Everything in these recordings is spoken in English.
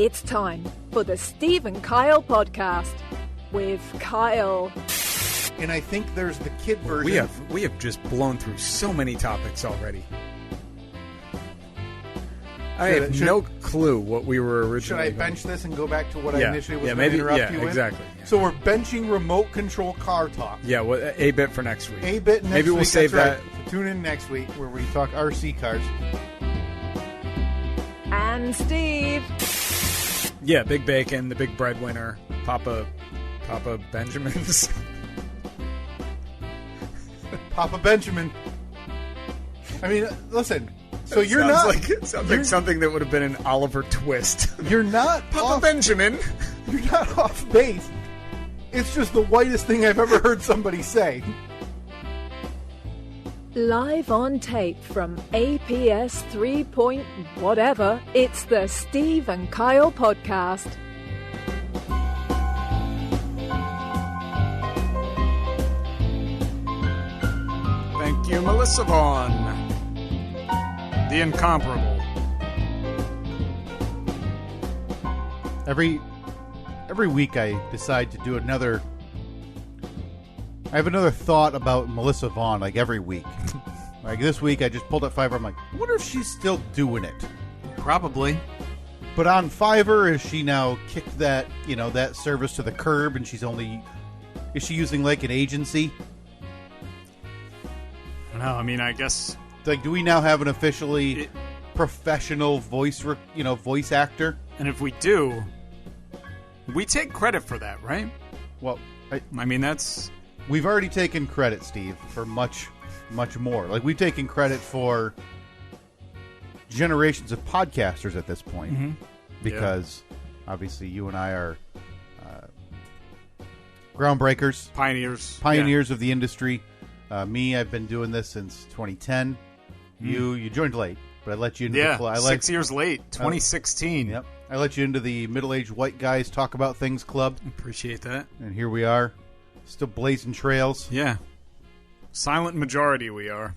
It's time for the Steve and Kyle podcast with Kyle. And I think there's the kid version. We have just blown through so many topics already. I have no clue what we were originally. Should I bench this and go back to what I initially was going maybe, to interrupt you with? Exactly. Yeah. So we're benching remote control car talk. Yeah, well, a bit for next week. A bit next week. Maybe we'll save that. Right. So tune in next week where we talk RC cars. And Steve. Yeah, Big Bacon, the big breadwinner, Papa Benjamin's. Papa Benjamin. I mean, listen. So It sounds like something that would have been an Oliver Twist. You're not Papa Benjamin. You're not off base. It's just the whitest thing I've ever heard somebody say. Live on tape from APS 3 point whatever, it's the Steve and Kyle podcast. Thank you, Melissa Vaughn. The incomparable. Every week I decide to do another. I have another thought about Melissa Vaughn, like every week. Like this week I just pulled up Fiverr. I'm like, I wonder if she's still doing it. Probably. But on Fiverr, is she now kicked that service to the curb, and is she using like an agency? No, I mean, I guess. Like, do we now have an officially professional voice actor? And if we do, we take credit for that, right? Well, I mean, that's... We've already taken credit, Steve, for much, much more. Like, we've taken credit for generations of podcasters at this point. Mm-hmm. Because, obviously, you and I are groundbreakers. Pioneers of the industry. Me, I've been doing this since 2010. You joined late, but I let you into the club. 6 years late, 2016. Yep. I let you into the middle-aged white guys talk about things club. Appreciate that. And here we are, still blazing trails. Yeah. Silent majority we are.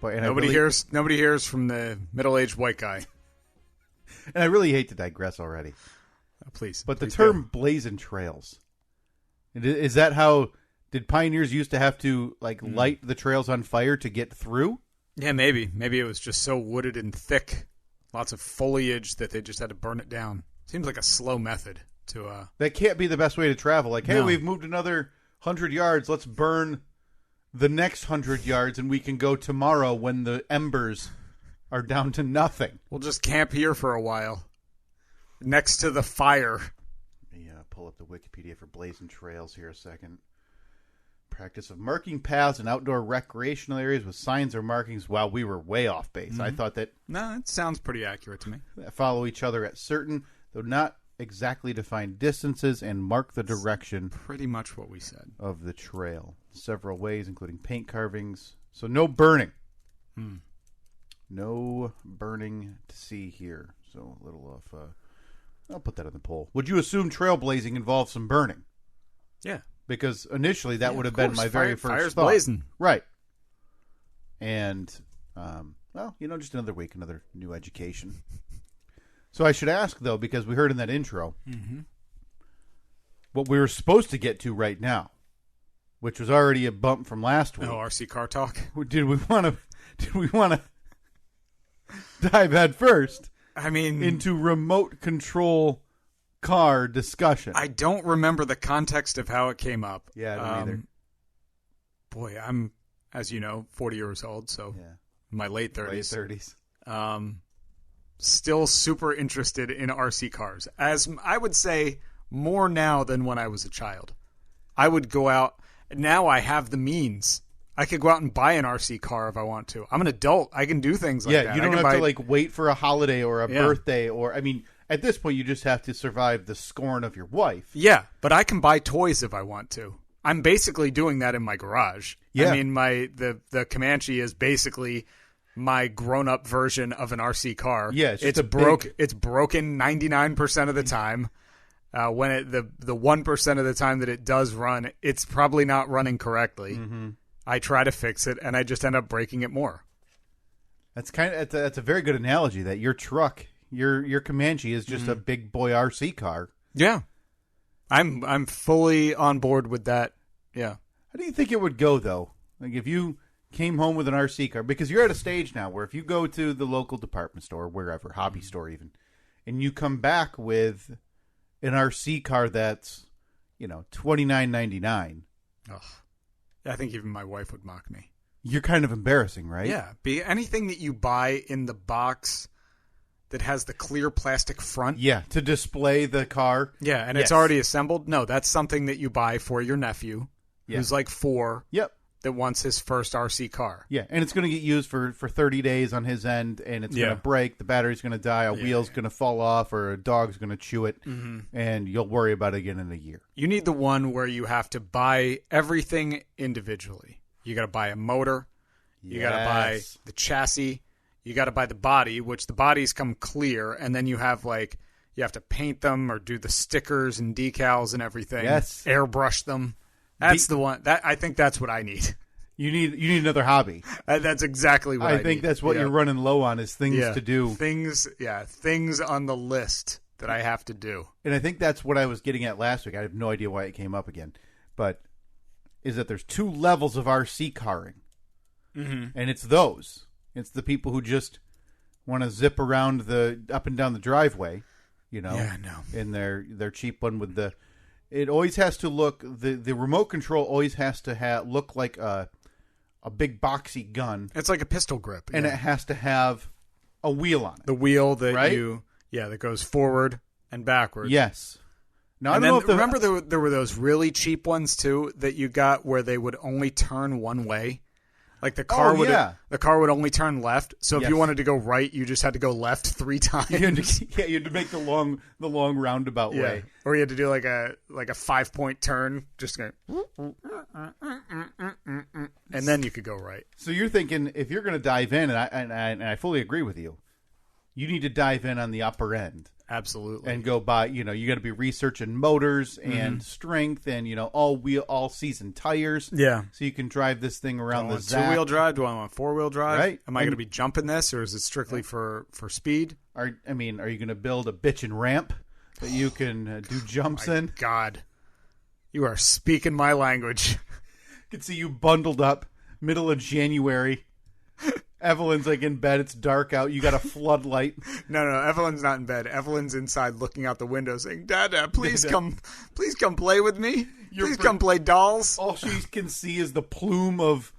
But nobody hears from the middle-aged white guy. And I really hate to digress already. Please. But the term blazing trails, is that how... Did pioneers used to have to light the trails on fire to get through? Yeah, maybe. Maybe it was just so wooded and thick, lots of foliage that they just had to burn it down. Seems like a slow method to... That can't be the best way to travel. Like, hey, we've moved another 100 yards. Let's burn the next 100 yards, and we can go tomorrow when the embers are down to nothing. We'll just camp here for a while, next to the fire. Let me pull up the Wikipedia for blazing trails here a second. Practice of marking paths in outdoor recreational areas with signs or markings. Wow, we were way off base. Mm-hmm. I thought that... No, it sounds pretty accurate to me. Follow each other at certain, though not exactly defined distances, and mark the direction... Pretty much what we said. ...of the trail. Several ways, including paint carvings. So no burning. No burning to see here. So a little off... I'll put that on the poll. Would you assume trailblazing involves some burning? Yeah. Because initially that would have been my very first fire's thought. Blazing. Right. And, just another week, another new education. So I should ask, though, because we heard in that intro, what we were supposed to get to right now, which was already a bump from last week. Oh, RC car talk? Did we want to dive head first? I mean... into remote control car discussion. I don't remember the context of how it came up. Yeah, I don't either. Boy, I'm, as you know, 40 years old, so in my late 30s. Still super interested in RC cars. As I would say, more now than when I was a child. I would go out. Now I have the means. I could go out and buy an RC car if I want to. I'm an adult. I can do things like that. Yeah, you don't have to wait for a holiday or a birthday or, at this point, you just have to survive the scorn of your wife. Yeah, but I can buy toys if I want to. I'm basically doing that in my garage. Yeah. I mean, the Comanche is basically my grown-up version of an RC car. Yeah, it's broken 99% of the time. When the 1% of the time that it does run, it's probably not running correctly. Mm-hmm. I try to fix it, and I just end up breaking it more. That's a very good analogy. That your truck, Your Comanche is just a big boy RC car. Yeah. I'm fully on board with that. Yeah. How do you think it would go, though? Like, if you came home with an RC car, because you're at a stage now where if you go to the local department store, wherever, hobby store even, and you come back with an RC car that's, $29.99. Ugh. I think even my wife would mock me. You're kind of embarrassing, right? Yeah. Anything that you buy in the box that has the clear plastic front. Yeah, to display the car. Yeah, and it's already assembled. No, that's something that you buy for your nephew, who's like 4. Yep. That wants his first RC car. Yeah, and it's going to get used for 30 days on his end, and it's going to break, the battery's going to die, a wheel's going to fall off, or a dog's going to chew it, and you'll worry about it again in a year. You need the one where you have to buy everything individually. You got to buy a motor, you got to buy the chassis, you got to buy the body, which the bodies come clear, and then you have you have to paint them or do the stickers and decals and everything. Yes. Airbrush them. That's the one. I think that's what I need. You need another hobby. That's exactly what I need. I think that's what you're running low on is things to do. Things on the list that I have to do. And I think that's what I was getting at last week. I have no idea why it came up again. But is that there's 2 levels of RC carring. Mm-hmm. And it's those. It's the people who just want to zip around up and down the driveway, Yeah, no. in their cheap one with the... It always has to look, the remote control always has to look like a big boxy gun. It's like a pistol grip. And it has to have a wheel on it. The wheel that that goes forward and backward. Yes. Now, and I don't know if remember there were those really cheap ones too that you got where they would only turn one way. Like the car would only turn left. So if you wanted to go right, you just had to go left 3 times. You had to make the long roundabout way. Or you had to do like a 5-point turn, just go, and then you could go right. So you're thinking if you're going to dive in, and I fully agree with you, you need to dive in on the upper end. Absolutely. And go by, you got to be researching motors and strength and, all season tires. Yeah. So you can drive this thing around the zap. 2-wheel drive? Do I want 4-wheel drive? Right. Am I going to be jumping this, or is it strictly for speed? Are you going to build a bitchin' ramp that you can do jumps in? God. You are speaking my language. I can see you bundled up, middle of January. Evelyn's in bed. It's dark out. You got a floodlight. No, Evelyn's not in bed. Evelyn's inside looking out the window saying, Dada, please come play with me. Please come play dolls. All she can see is the plume of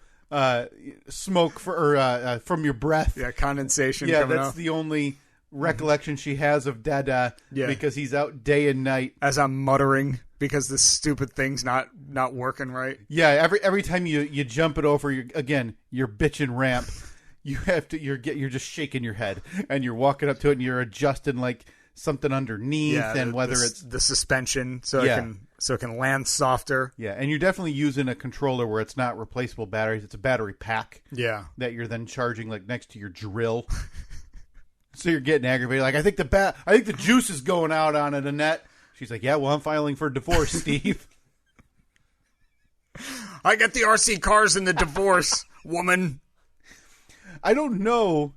smoke from your breath. Yeah, condensation coming that's off. The only recollection she has of Dada because he's out day and night. As I'm muttering because this stupid thing's not working right. Yeah, every time you jump it over, you're bitching ramp. You have to. You're just shaking your head, and you're walking up to it, and you're adjusting something underneath, and whether it's the suspension, so it can land softer. Yeah, and you're definitely using a controller where it's not replaceable batteries; it's a battery pack. Yeah, that you're then charging next to your drill. So you're getting aggravated. I think the juice is going out on it, Annette. She's like, yeah, well, I'm filing for divorce, Steve. I get the RC cars in the divorce, woman. I don't know.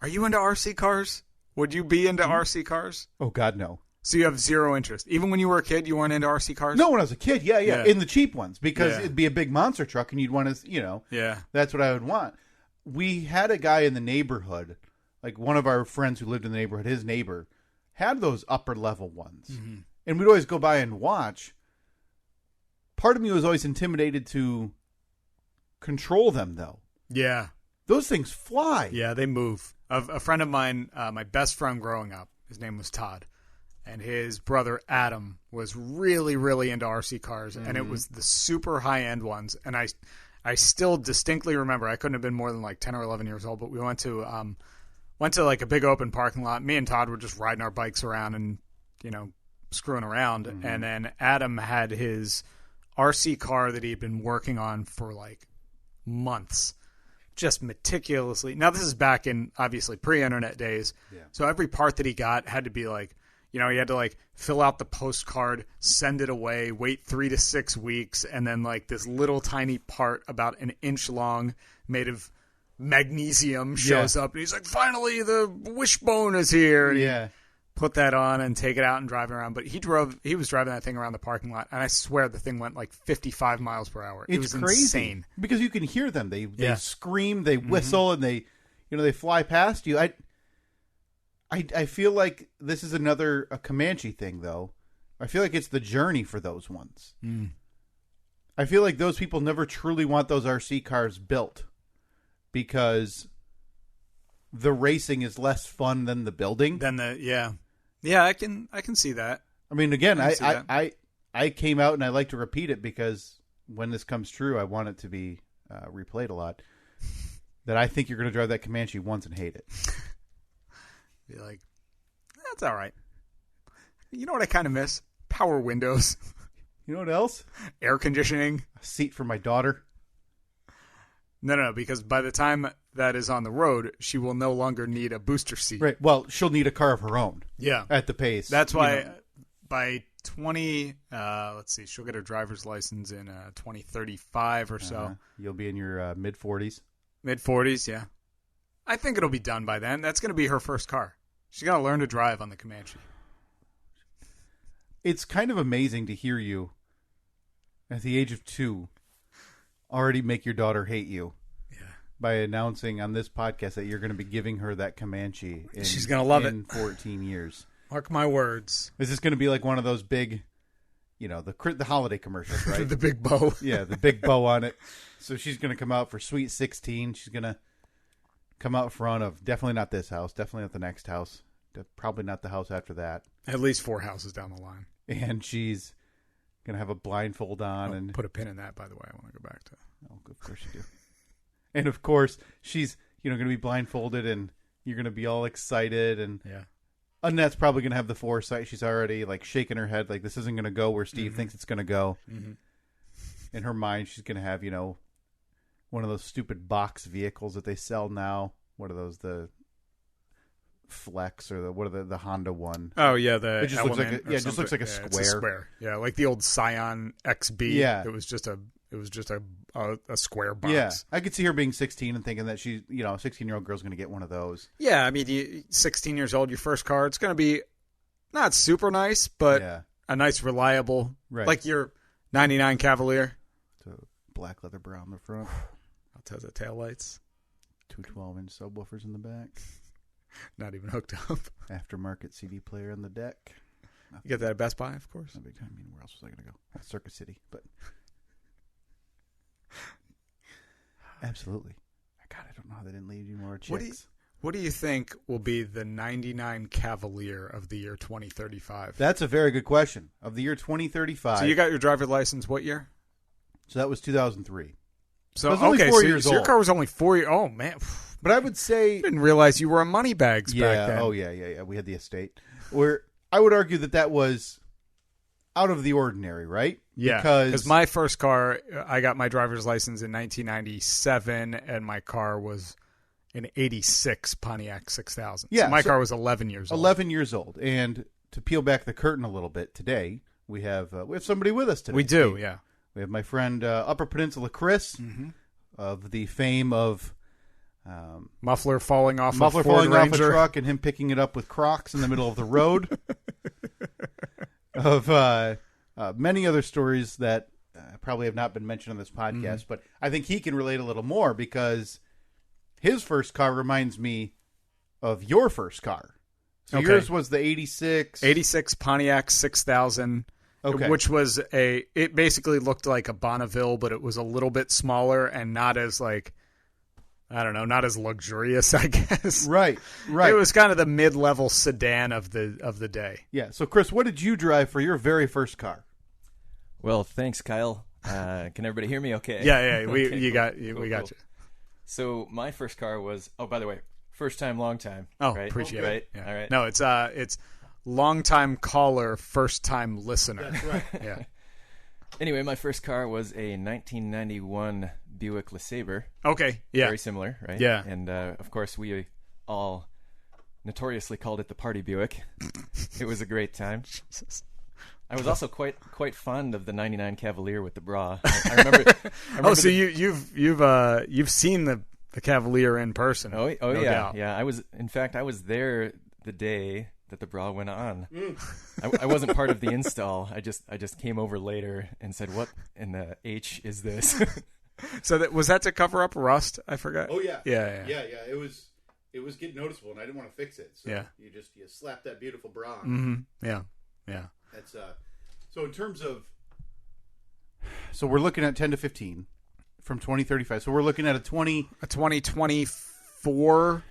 Are you into RC cars? Would you be into RC cars? Oh, God, no. So you have zero interest. Even when you were a kid, you weren't into RC cars? No, when I was a kid, yeah. In the cheap ones, because it'd be a big monster truck, and you'd want to, that's what I would want. We had a guy in the neighborhood, one of our friends who lived in the neighborhood, his neighbor, had those upper-level ones. Mm-hmm. And we'd always go by and watch. Part of me was always intimidated to control them, though. Yeah. Those things fly. Yeah, they move. A friend of mine, my best friend growing up, his name was Todd, and his brother Adam was really, really into RC cars, and it was the super high-end ones. And I still distinctly remember, I couldn't have been more than 10 or 11 years old, but we went to a big open parking lot. Me and Todd were just riding our bikes around and, screwing around. Mm-hmm. And then Adam had his RC car that he'd been working on for months. Just meticulously. Now, this is back in, obviously, pre-internet days. Yeah. So every part that he got had to be he had to fill out the postcard, send it away, wait 3 to 6 weeks, and then this little tiny part about an inch long made of magnesium shows up, and he's like, finally, the wishbone is here. And Yeah. put that on and take it out and drive it around. But he was driving that thing around the parking lot, and I swear the thing went like 55 miles per hour. It was crazy. insane. Because you can hear them. They scream, they whistle, and they fly past you. I feel like this is a Comanche thing, though. I feel like it's the journey for those ones. I feel like those people never truly want those RC cars built because the racing is less fun than the building. Yeah, I can see that. I mean, again, I came out and I like to repeat it because when this comes true, I want it to be replayed a lot. That I think you're going to drive that Comanche once and hate it. Be like, that's all right. You know what I kind of miss? Power windows. You know what else? Air conditioning. A seat for my daughter. No, because by the time that is on the road, she will no longer need a booster seat. Right. Well, she'll need a car of her own. Yeah. At the pace. That's why by 20, let's see, she'll get her driver's license in 2035 or so. You'll be in your mid-40s. Mid-40s, yeah. I think it'll be done by then. That's going to be her first car. She's got to learn to drive on the Comanche. It's kind of amazing to hear you at the age of 2 already make your daughter hate you by announcing on this podcast that you're going to be giving her that Comanche. She's going to love it in 14 years. Mark my words. Is this going to be like one of those big, the holiday commercials, right? The big bow. Yeah, the big bow on it. So she's going to come out for Sweet 16. She's going to come out front of definitely not this house, definitely not the next house, probably not the house after that. At least 4 houses down the line. And she's going to have a blindfold on. And put a pin in that, by the way. I want to go back to. Oh, of course you do. And of course, she's going to be blindfolded, and you're going to be all excited, and Annette's probably going to have the foresight. She's already like shaking her head, like this isn't going to go where Steve thinks it's going to go. Mm-hmm. In her mind, she's going to have one of those stupid box vehicles that they sell now. What are those? The Flex or the Honda one? Oh yeah, it just looks like looks like a square. It's a square. Yeah, like the old Scion XB. Yeah, it was just a square box. Yeah, I could see her being 16 and thinking that she's, a 16-year-old girl's going to get one of those. Yeah, I mean, 16 years old, your first car, it's going to be not super nice, but a nice, reliable, like your 99 Cavalier. So black leather brown on the front. Altezza taillights. 2 12-inch subwoofers in the back. Not even hooked up. Aftermarket CD player on the deck. Nothing. You get that at Best Buy, of course. No big time. I mean, where else was I going to go? Circus City, but... Absolutely. God, I don't know how they didn't leave you more chicks. What do you think will be the 99 Cavalier of the year 2035? That's a very good question. Of the year 2035. So you got your driver's license what year? So that was 2003. So I was only 4 years old. Your car was only 4 years. Oh man! But I would say I didn't realize you were a Moneybags back then. Oh yeah. We had the estate. Where I would argue that was out of the ordinary, right? Yeah, because my first car, I got my driver's license in 1997, and my car was an 86 Pontiac 6000. Yeah, so my car was 11 years old. 11 years old. And to peel back the curtain a little bit today, we have somebody with us today. We do, yeah. We have my friend Upper Peninsula Chris of the fame of muffler falling off off a truck and him picking it up with Crocs in the middle of the road. Of many other stories that probably have not been mentioned on this podcast, but I think he can relate a little more because his first car reminds me of your first car. So yours was the 86 Pontiac 6000, which was it basically looked like a Bonneville, but it was a little bit smaller and not as not as luxurious, I guess. Right. It was kind of the mid-level sedan of the day. Yeah. So, Chris, what did you drive for your very first car? Well, thanks, Kyle. Can everybody hear me? Okay. Yeah. We cool. got you. So my first car was. Oh, by the way, first time, long time. Oh, right? appreciate it. Yeah. All right. No, it's long time caller, first time listener. That's right. Yeah. Anyway, my first car was a 1991 Buick LeSabre. Okay, yeah. Very similar, right? Yeah. And, of course, we all notoriously called it the Party Buick. It was a great time. I was also quite fond of the 99 Cavalier with the bra. I remember so you've seen the a Cavalier in person. Oh no yeah, doubt. yeah. I was there the day that the bra went on. I wasn't part of the install. I just came over later and said, "What in the H is this?" So was that to cover up rust? I forgot. Oh yeah. Yeah. It was getting noticeable, and I didn't want to fix it. So yeah. You slap that beautiful bra on. Mm-hmm. Yeah. That's so in terms of. So we're looking at 10 to 15 from 2035. So we're looking at a 2024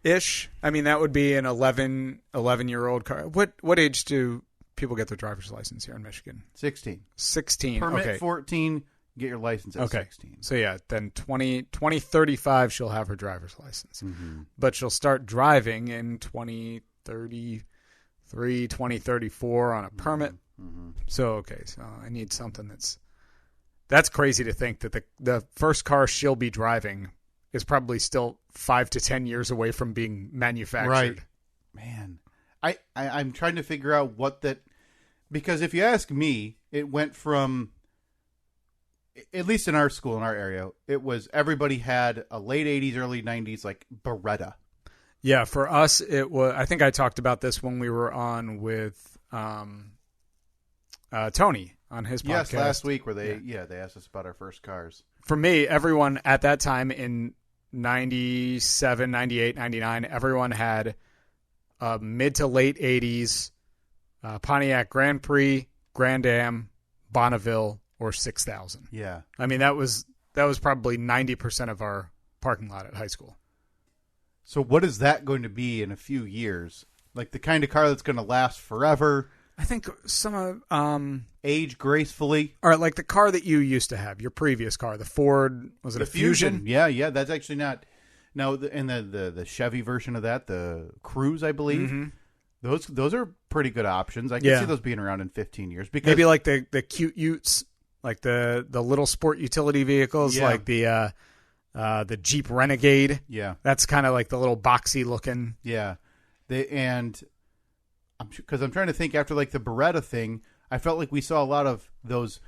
ish. I mean, that would be an 11-year-old car. What age do people get their driver's license here in Michigan? 16. 16. Permit okay. 14. Get your license at 16. So yeah, then 2035 she'll have her driver's license. Mm-hmm. But she'll start driving in 2033, 2034 on a permit. Mm-hmm. So I need something that's crazy to think that the first car she'll be driving is probably still 5 to 10 years away from being manufactured. Right. Man. I'm trying to figure out what that, because if you ask me, it went from, at least in our school, in our area, it was everybody had a late 80s, early 90s, like Beretta. Yeah, for us, it was, I think I talked about this when we were on with Tony on his podcast. Yes, last week where they asked us about our first cars. For me, everyone at that time in 97, 98, 99, everyone had mid to late 80s Pontiac Grand Prix, Grand Am, Bonneville, or 6000. Yeah. I mean, that was probably 90% of our parking lot at high school. So what is that going to be in a few years? Like the kind of car that's going to last forever? I think some age gracefully. Or like the car that you used to have, your previous car, the Ford, was it a Fusion? Yeah, that's actually not. No, in the Chevy version of that, the Cruze, I believe. Mm-hmm. Those are pretty good options. I can see those being around in 15 years. Because maybe like the cute Utes, like the little sport utility vehicles, like the Jeep Renegade. Yeah, that's kind of like the little boxy looking. Yeah, because I'm trying to think after like the Beretta thing, I felt like we saw a lot of those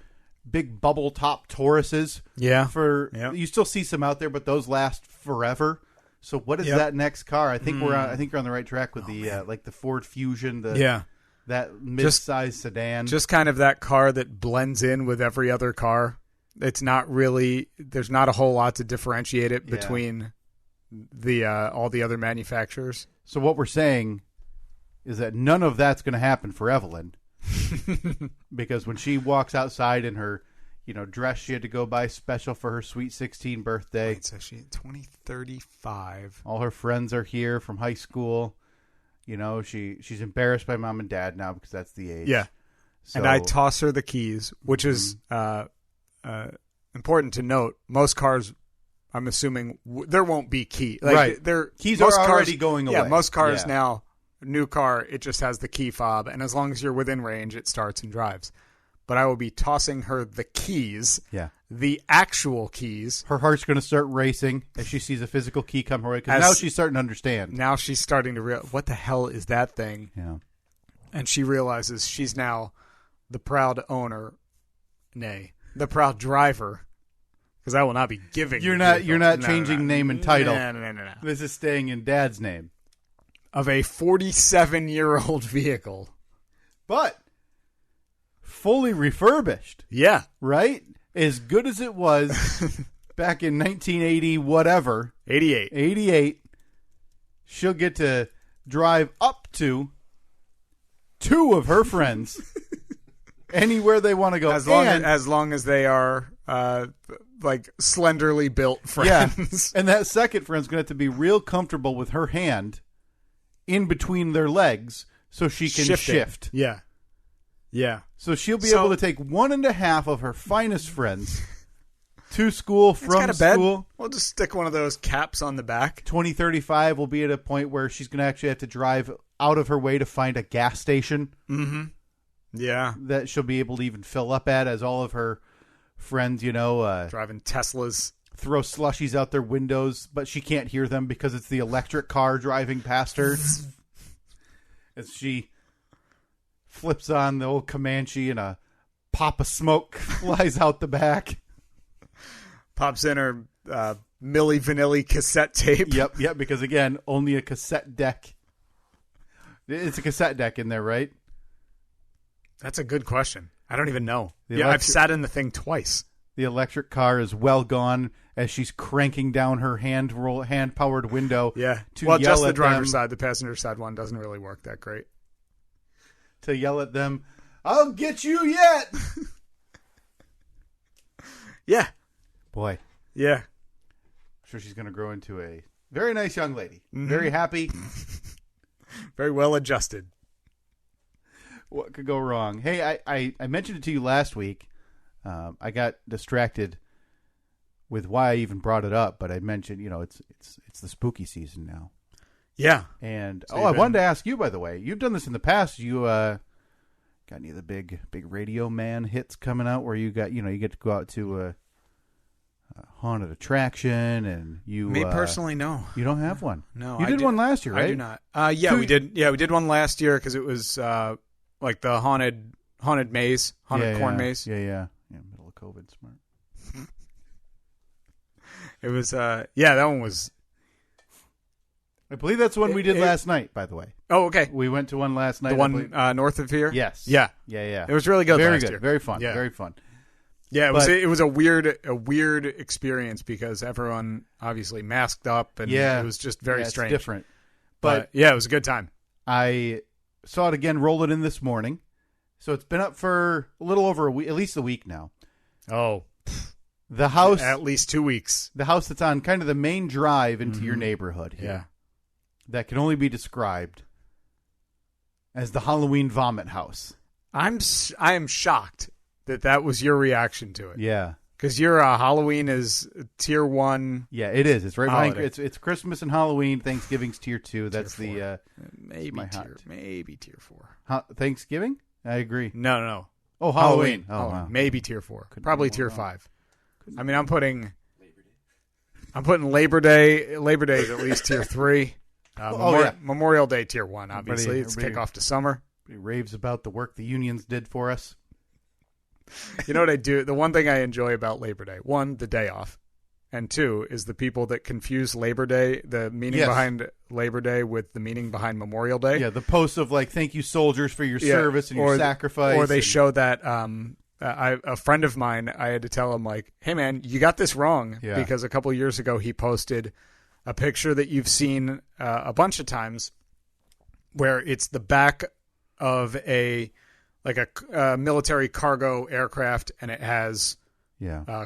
big bubble top Tauruses. Yeah, you still see some out there, but those last forever. So what is that next car? I think we're on the right track with like the Ford Fusion. That mid-size sedan. Just kind of that car that blends in with every other car. It's not really. There's not a whole lot to differentiate it between all the other manufacturers. So what we're saying is that none of that's going to happen for Evelyn, because when she walks outside in her, dress she had to go buy special for her sweet 16 birthday. Wait, so she 2035. All her friends are here from high school. She's embarrassed by mom and dad now because that's the age. Yeah, so, and I toss her the keys, which is important to note. Most cars, I'm assuming, there won't be key. Right, keys are already going away. Yeah, most cars now, new car, it just has the key fob, and as long as you're within range, it starts and drives. But I will be tossing her the keys. Yeah. The actual keys. Her heart's going to start racing as she sees a physical key come her way. Because now she's starting to understand. Now she's starting to realize, what the hell is that thing? Yeah. And she realizes she's now the proud owner, the proud driver. Because I will not be giving. You're not changing name and title. No. This is staying in Dad's name. Of a 47-year-old vehicle. But fully refurbished. Yeah. Right? As good as it was back in 1980, whatever. 88. She'll get to drive up to 2 of her friends anywhere they want to go. As long as they are like slenderly built friends. Yeah. And that second friend's going to have to be real comfortable with her hand in between their legs so she can shift. Yeah. Yeah. So she'll be able to take 1.5 of her finest friends to school, from school. We'll just stick one of those caps on the back. 2035 will be at a point where she's going to actually have to drive out of her way to find a gas station. Mm-hmm. Yeah. That she'll be able to even fill up at, as all of her friends, driving Teslas. Throw slushies out their windows, but she can't hear them because it's the electric car driving past her. As she flips on the old Comanche and a pop of smoke flies out the back. Pops in her Milli Vanilli cassette tape. Yep, because again, only a cassette deck. It's a cassette deck in there, right? That's a good question. I don't even know. The I've sat in the thing twice. The electric car is well gone as she's cranking down her hand-powered window. Yeah. To Well, yell just the at driver's them, side. The passenger side one doesn't really work that great. to yell at them, "I'll get you yet!" Yeah. Boy, Yeah. I'm sure she's going to grow into a very nice young lady. Mm-hmm. Very happy. Very well adjusted. What could go wrong? Hey, I mentioned it to you last week. I got distracted with why I even brought it up, but I mentioned, it's the spooky season now. Yeah. And So I wanted to ask you, by the way, you've done this in the past. You got any of the big Radio Man hits coming out where you got, you get to go out to a haunted attraction and you. Me personally, no. You don't have one. No, you did one last year, right? I do not. Yeah, we did. Yeah, we did one last year because it was like the haunted maze, corn maze. Yeah. Middle of COVID, smart. It was. Yeah, that one was. I believe that's the one we did last night. By the way. Oh, okay. We went to one last night. The one north of here. Yes. Yeah. Yeah. It was really good. Very last good. year. Very fun. Yeah. Very fun. Yeah, But- it was a weird experience because everyone obviously masked up and it was just very it's strange. different. But yeah, it was a good time. I saw it again, roll it in this morning. So it's been up for a little over a week, at least a week now. Oh, The house, at least 2 weeks. the house that's on kind of the main drive into your neighborhood here, Yeah. that can only be described as the Halloween vomit house. I am shocked that was your reaction to it. Yeah. Because your Halloween is tier 1. Yeah, it is. It's right behind. Holiday. It's Christmas and Halloween. Thanksgiving's tier 2. That's Tier the maybe tier 4. Thanksgiving. I agree. No. Oh, Halloween. Oh, Halloween. wow. Maybe tier 4. Couldn't Probably be tier more wrong. 5. I mean, I'm putting Labor Day. Labor Day is at least tier 3. yeah. Memorial Day tier 1. Obviously, it's everybody- kickoff to summer. He raves about the work the unions did for us. You know what I do? The one thing I enjoy about Labor Day, 1, the day off, and 2 is the people that confuse Labor Day, the meaning Yes. behind Labor Day with the meaning behind Memorial Day. Yeah, the posts of like, thank you soldiers for your service and your sacrifice. Or they and- show that a friend of mine, I had to tell him, like, hey, man, you got this wrong. Yeah. Because a couple of years ago he posted a picture that you've seen a bunch of times where it's the back of a military cargo aircraft, and it has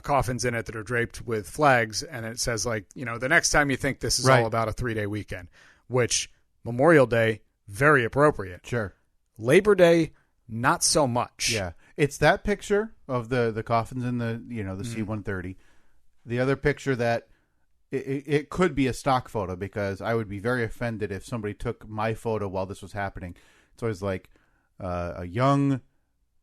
coffins in it that are draped with flags, and it says, like, the next time you think this is Right. all about a 3-day weekend, which Memorial Day, very appropriate. Sure. Labor Day, not so much. Yeah. It's that picture of the coffins in the C-130. The other picture that it could be a stock photo, because I would be very offended if somebody took my photo while this was happening. It's always like a young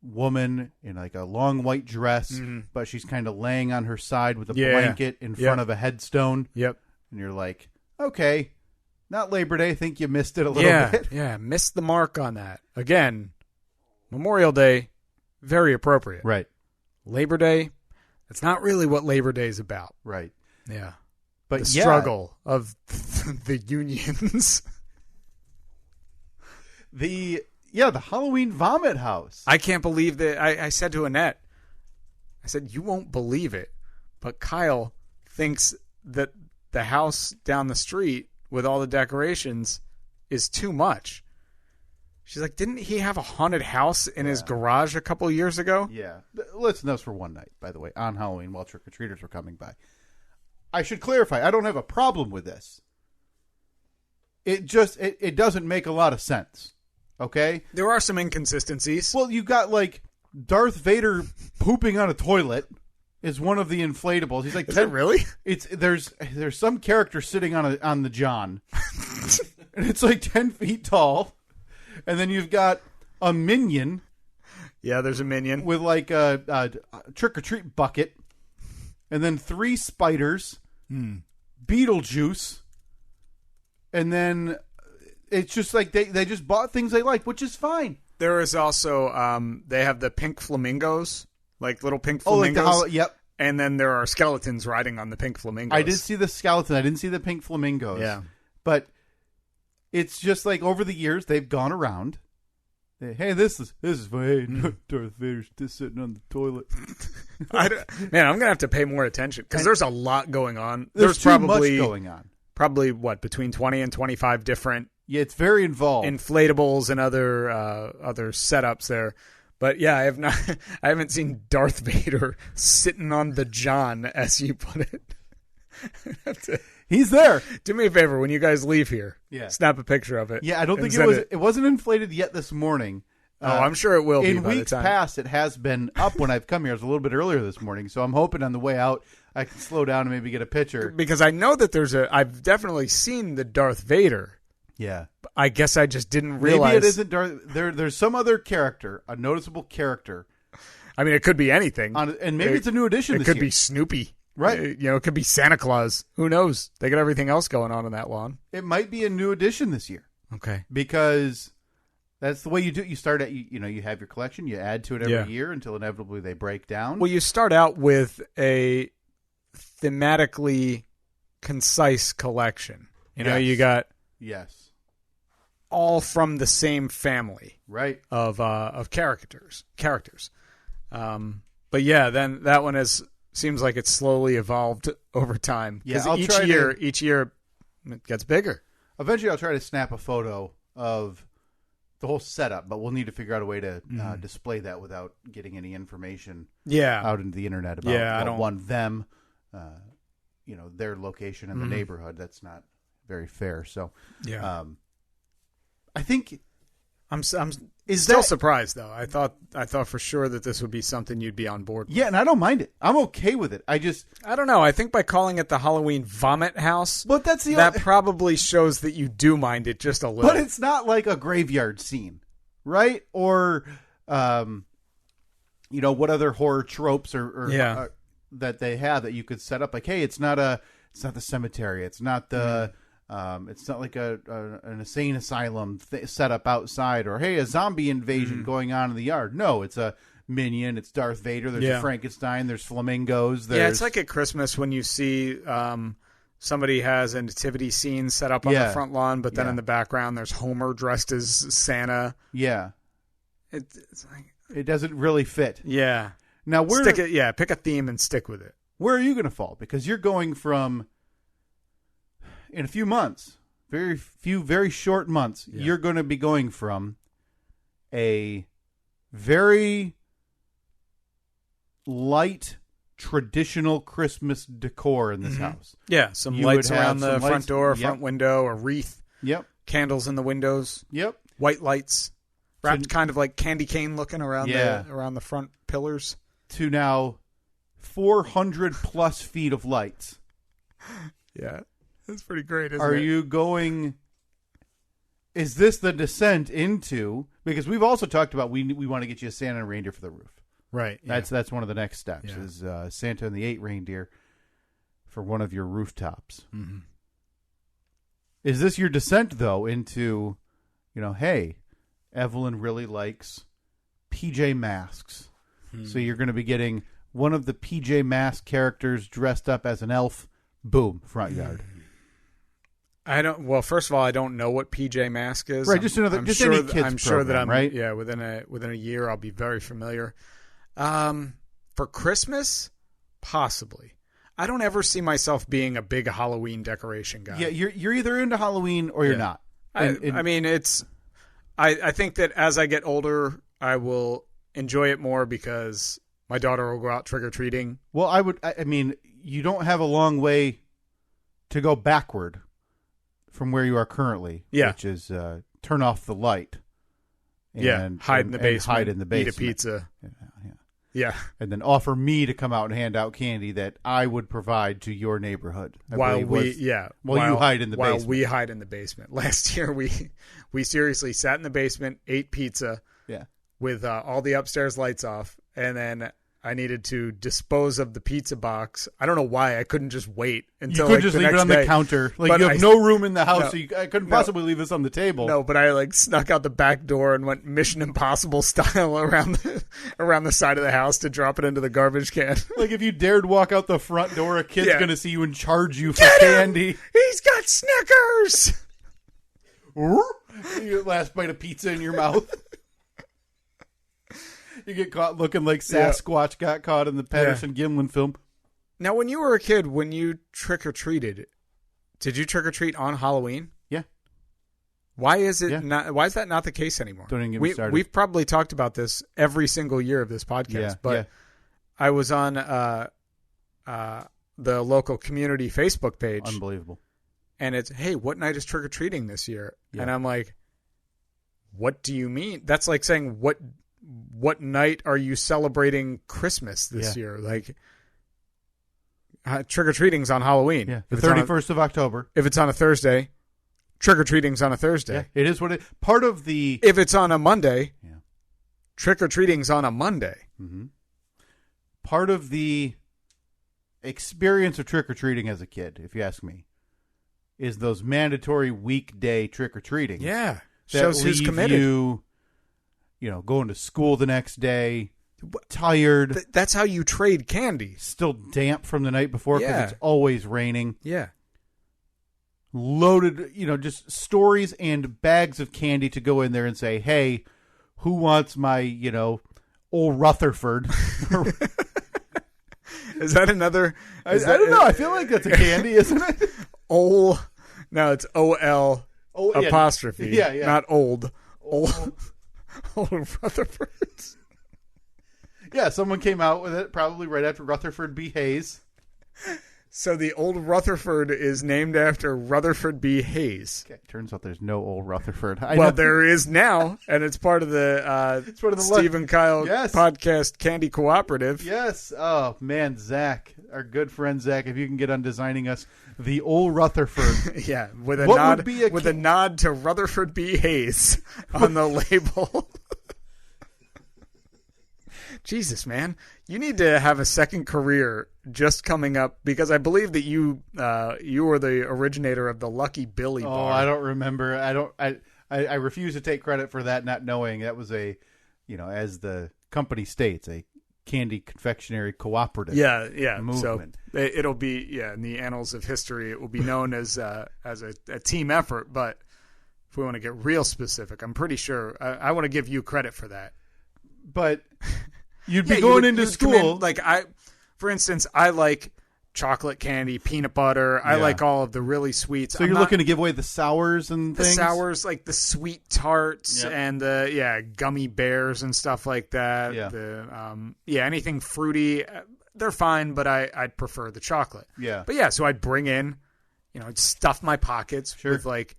woman in like a long white dress, but she's kind of laying on her side with a blanket in front of a headstone. Yep. And you're like, okay, not Labor Day. I think you missed it a little bit. Yeah, missed the mark on that. Again, Memorial Day, very appropriate. Right. Labor Day, that's not really what Labor Day is about. Right. Yeah. But The struggle of the unions. The Halloween vomit house. I can't believe that. I said to Annette, I said, you won't believe it, but Kyle thinks that the house down the street with all the decorations is too much. She's like, didn't he have a haunted house in his garage a couple of years ago? Yeah. Listen, that was for one night, by the way, on Halloween while trick-or-treaters were coming by. I should clarify, I don't have a problem with this. It just, it doesn't make a lot of sense. Okay? There are some inconsistencies. Well, you got, like, Darth Vader pooping on a toilet is one of the inflatables. He's like, Is it really? There's some character sitting on the John. And it's like 10 feet tall. And then you've got a minion. Yeah, there's a minion. With like a trick-or-treat bucket. And then 3 spiders. Beetlejuice. And then it's just like they just bought things they like, which is fine. There is also, they have the pink flamingos, like little pink Oh, like flamingos. yep. and then there are skeletons riding on the pink flamingos. I did see the skeleton. I didn't see the pink flamingos. Yeah. But it's just like over the years they've gone around. Hey, this is hey, Darth Vader's just sitting on the toilet. Man, I'm gonna have to pay more attention because there's a lot going on. There's too probably much going on. Probably what, between 20 and 25 different Yeah, it's very involved. inflatables and other setups there. But yeah, I haven't seen Darth Vader sitting on the John, as you put it. He's there. Do me a favor when you guys leave here. Yeah. Snap a picture of it. Yeah, I don't think send it wasn't inflated yet this morning. I'm sure it will be in by the weeks time. past. It has been up when I've come here. It was a little bit earlier this morning, so I'm hoping on the way out I can slow down and maybe get a picture. Because I know that I've definitely seen the Darth Vader. Yeah. I guess I just didn't realize. Maybe it isn't Darth. There's some other character, a noticeable character. I mean, it could be anything. And maybe it's a new addition It this could year. be Snoopy. Right. It could be Santa Claus. Who knows? They got everything else going on in that lawn. It might be a new addition this year. Okay. Because that's the way you do it. You start at, you have your collection, you add to it every Yeah. year until inevitably they break down. Well, you start out with a thematically concise collection. Yes. You got Yes. all from the same family Right. of characters. But yeah, then that one seems like it's slowly evolved over time. Yeah, Because each year it gets bigger. Eventually I'll try to snap a photo of the whole setup, but we'll need to figure out a way to display that without getting any information out into the internet about them, their location and the neighborhood. That's not very fair. So, I think I'm still surprised though. I thought for sure that this would be something you'd be on board with. Yeah, and I don't mind it. I'm okay with it. I don't know. I think by calling it the Halloween Vomit House, but that probably shows that you do mind it just a little. But it's not like a graveyard scene, right? Or, what other horror tropes or that they have that you could set up? Like, hey, it's not the cemetery. It's not the. It's not like an insane asylum set up outside, or hey, a zombie invasion going on in the yard. No, it's a minion. It's Darth Vader. There's a Frankenstein. There's flamingos. It's like at Christmas when you see somebody has a nativity scene set up on the front lawn, but then in the background there's Homer dressed as Santa. Yeah, it's like it doesn't really fit. Yeah. Now pick a theme and stick with it. Where are you going to fall? Because you're going from. In a few months, very short months, you're going to be going from a very light, traditional Christmas decor in this house. Yeah, some lights around the front door, front window, a wreath. Yep. Candles in the windows. Yep. White lights. Wrapped kind of like candy cane looking around the front pillars. To now 400 plus feet of lights. Yeah. That's pretty great, isn't it? Are you going... Is this the descent into... Because we've also talked about we want to get you a Santa and reindeer for the roof. Right. Yeah. That's one of the next steps is Santa and the 8 reindeer for one of your rooftops. Mm-hmm. Is this your descent, though, into, hey, Evelyn really likes PJ Masks. So you're going to be getting one of the PJ Masks characters dressed up as an elf. Boom, front yard. Well, first of all, I don't know what PJ Mask is. Right, any kids I'm sure program, that right? Yeah, within a year, I'll be very familiar. For Christmas, possibly. I don't ever see myself being a big Halloween decoration guy. Yeah, you're either into Halloween or you're not. I mean, it's. I think that as I get older, I will enjoy it more because my daughter will go out trick or treating. Well, I mean, you don't have a long way to go backward from where you are currently, which is turn off the light. And, hide in the basement. Hide in the basement. Eat a pizza. Yeah. And then offer me to come out and hand out candy that I would provide to your neighborhood. While you hide in the basement. While we hide in the basement. Last year, we seriously sat in the basement, ate pizza with all the upstairs lights off, and then I needed to dispose of the pizza box. I don't know why I couldn't just wait until you could just the leave it next on day. the counter. Like But you have no room in the house, No. so I couldn't possibly leave this on the table. No, but I snuck out the back door and went Mission Impossible style around the side of the house to drop it into the garbage can. Like if you dared walk out the front door, a kid's Yeah. going to see you and charge you for Get him! candy. He's got Snickers. Your last bite of pizza in your mouth. You get caught looking like Sasquatch got caught in the Patterson Gimlin film. Now, when you were a kid, when you trick-or-treated, did you trick-or-treat on Halloween? Yeah. Why is it Yeah. not? Why is that not the case anymore? Don't even get me started. We've probably talked about this every single year of this podcast, but I was on the local community Facebook page. Unbelievable. And it's, hey, what night is trick-or-treating this year? Yeah. And I'm like, what do you mean? That's like saying, what night are you celebrating Christmas this year? Like, trick-or-treating's on Halloween. Yeah, the 31st of October. If it's on a Thursday, trick-or-treating's on a Thursday. Yeah, it is what it... Part of the... If it's on a Monday, Yeah. trick-or-treating's on a Monday. Mm-hmm. Part of the experience of trick-or-treating as a kid, if you ask me, is those mandatory weekday trick-or-treating. Yeah. That Shows who's leave committed. You going to school the next day, tired, That's how you trade candy. still damp from the night before because Yeah. it's always raining. Yeah. Loaded, just stories and bags of candy to go in there and say, hey, who wants my, old Rutherford? Is that another? I don't know. I feel like that's a candy, isn't it? No, it's O-L apostrophe. Yeah. Not old. Old Rutherfords. Yeah, someone came out with it probably right after Rutherford B. Hayes. So the old Rutherford is named after Rutherford B. Hayes. Okay, turns out there's no old Rutherford. There is now, and it's part of the, Steve and Kyle podcast Candy Cooperative. Yes. Oh, man, Zach, our good friend Zach, if you can get on designing us the old Rutherford. Yeah, with a What nod would be a with a nod to Rutherford B. Hayes on the label. Jesus, man, you need to have a second career just coming up because I believe that you were the originator of the Lucky Billy bar. Oh, I don't remember. I refuse to take credit for that, not knowing that was a, as the company states, a candy confectionery cooperative. Yeah. Movement. So it'll be in the annals of history. It will be known as a team effort. But if we want to get real specific, I'm pretty sure I want to give you credit for that. But you'd be going into school. For instance, I like chocolate candy, peanut butter. I like all of the really sweets. So you're looking to give away the sours and things? The sours, like the sweet tarts and the gummy bears and stuff like that. Yeah. Anything fruity, they're fine, but I'd prefer the chocolate. Yeah. But so I'd bring in, I'd stuff my pockets with like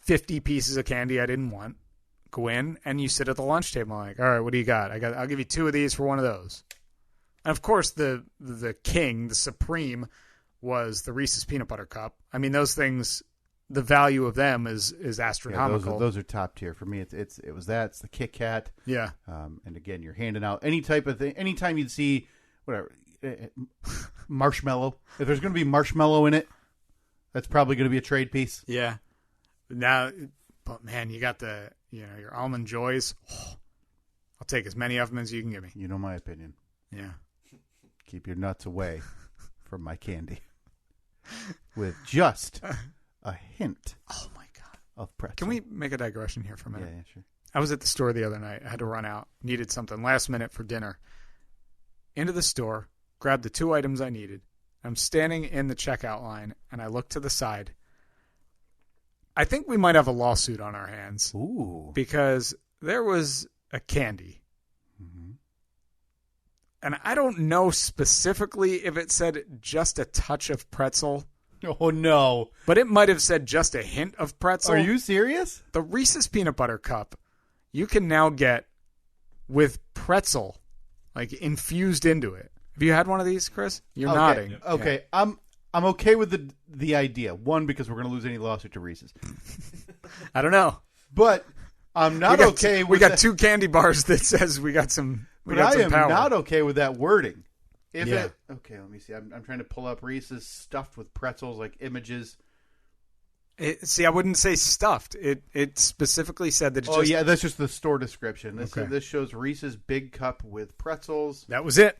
50 pieces of candy I didn't want. Go in and you sit at the lunch table like, all right, what do you got? I'll give you 2 of these for one of those. And of course, the king, the supreme, was the Reese's Peanut Butter Cup. I mean, those things, the value of them is astronomical. Yeah, those are top tier for me. It was that. It's the Kit Kat. Yeah. And again, you're handing out any type of thing. Anytime you'd see whatever marshmallow, if there's going to be marshmallow in it, that's probably going to be a trade piece. Yeah. Now, but man, you got your Almond Joys. Oh, I'll take as many of them as you can give me. You know my opinion. Yeah. Keep your nuts away from my candy. With just a hint. Oh my God. Of pretzel. Can we make a digression here for a minute? Yeah, sure. I was at the store the other night. I had to run out. Needed something last minute for dinner. Into the store, grabbed the 2 items I needed. I'm standing in the checkout line, and I look to the side. I think we might have a lawsuit on our hands. Ooh. Because there was a candy. Mm-hmm. And I don't know specifically if it said just a touch of pretzel. Oh, no. But it might have said just a hint of pretzel. Are you serious? The Reese's Peanut Butter Cup, you can now get with pretzel, like infused into it. Have you had one of these, Chris? You're nodding. Okay, yeah. I'm okay with the idea. One, because we're going to lose any lawsuit to Reese's. I don't know. But I'm not okay with we got 2 candy bars that says we got some But got I some am power. not okay with that wording. Yeah. Okay, let me see. I'm trying to pull up Reese's stuffed with pretzels, like images. See, I wouldn't say stuffed. It specifically said that. It's Yeah, that's just the store description. Okay. This shows Reese's big cup with pretzels. that was it.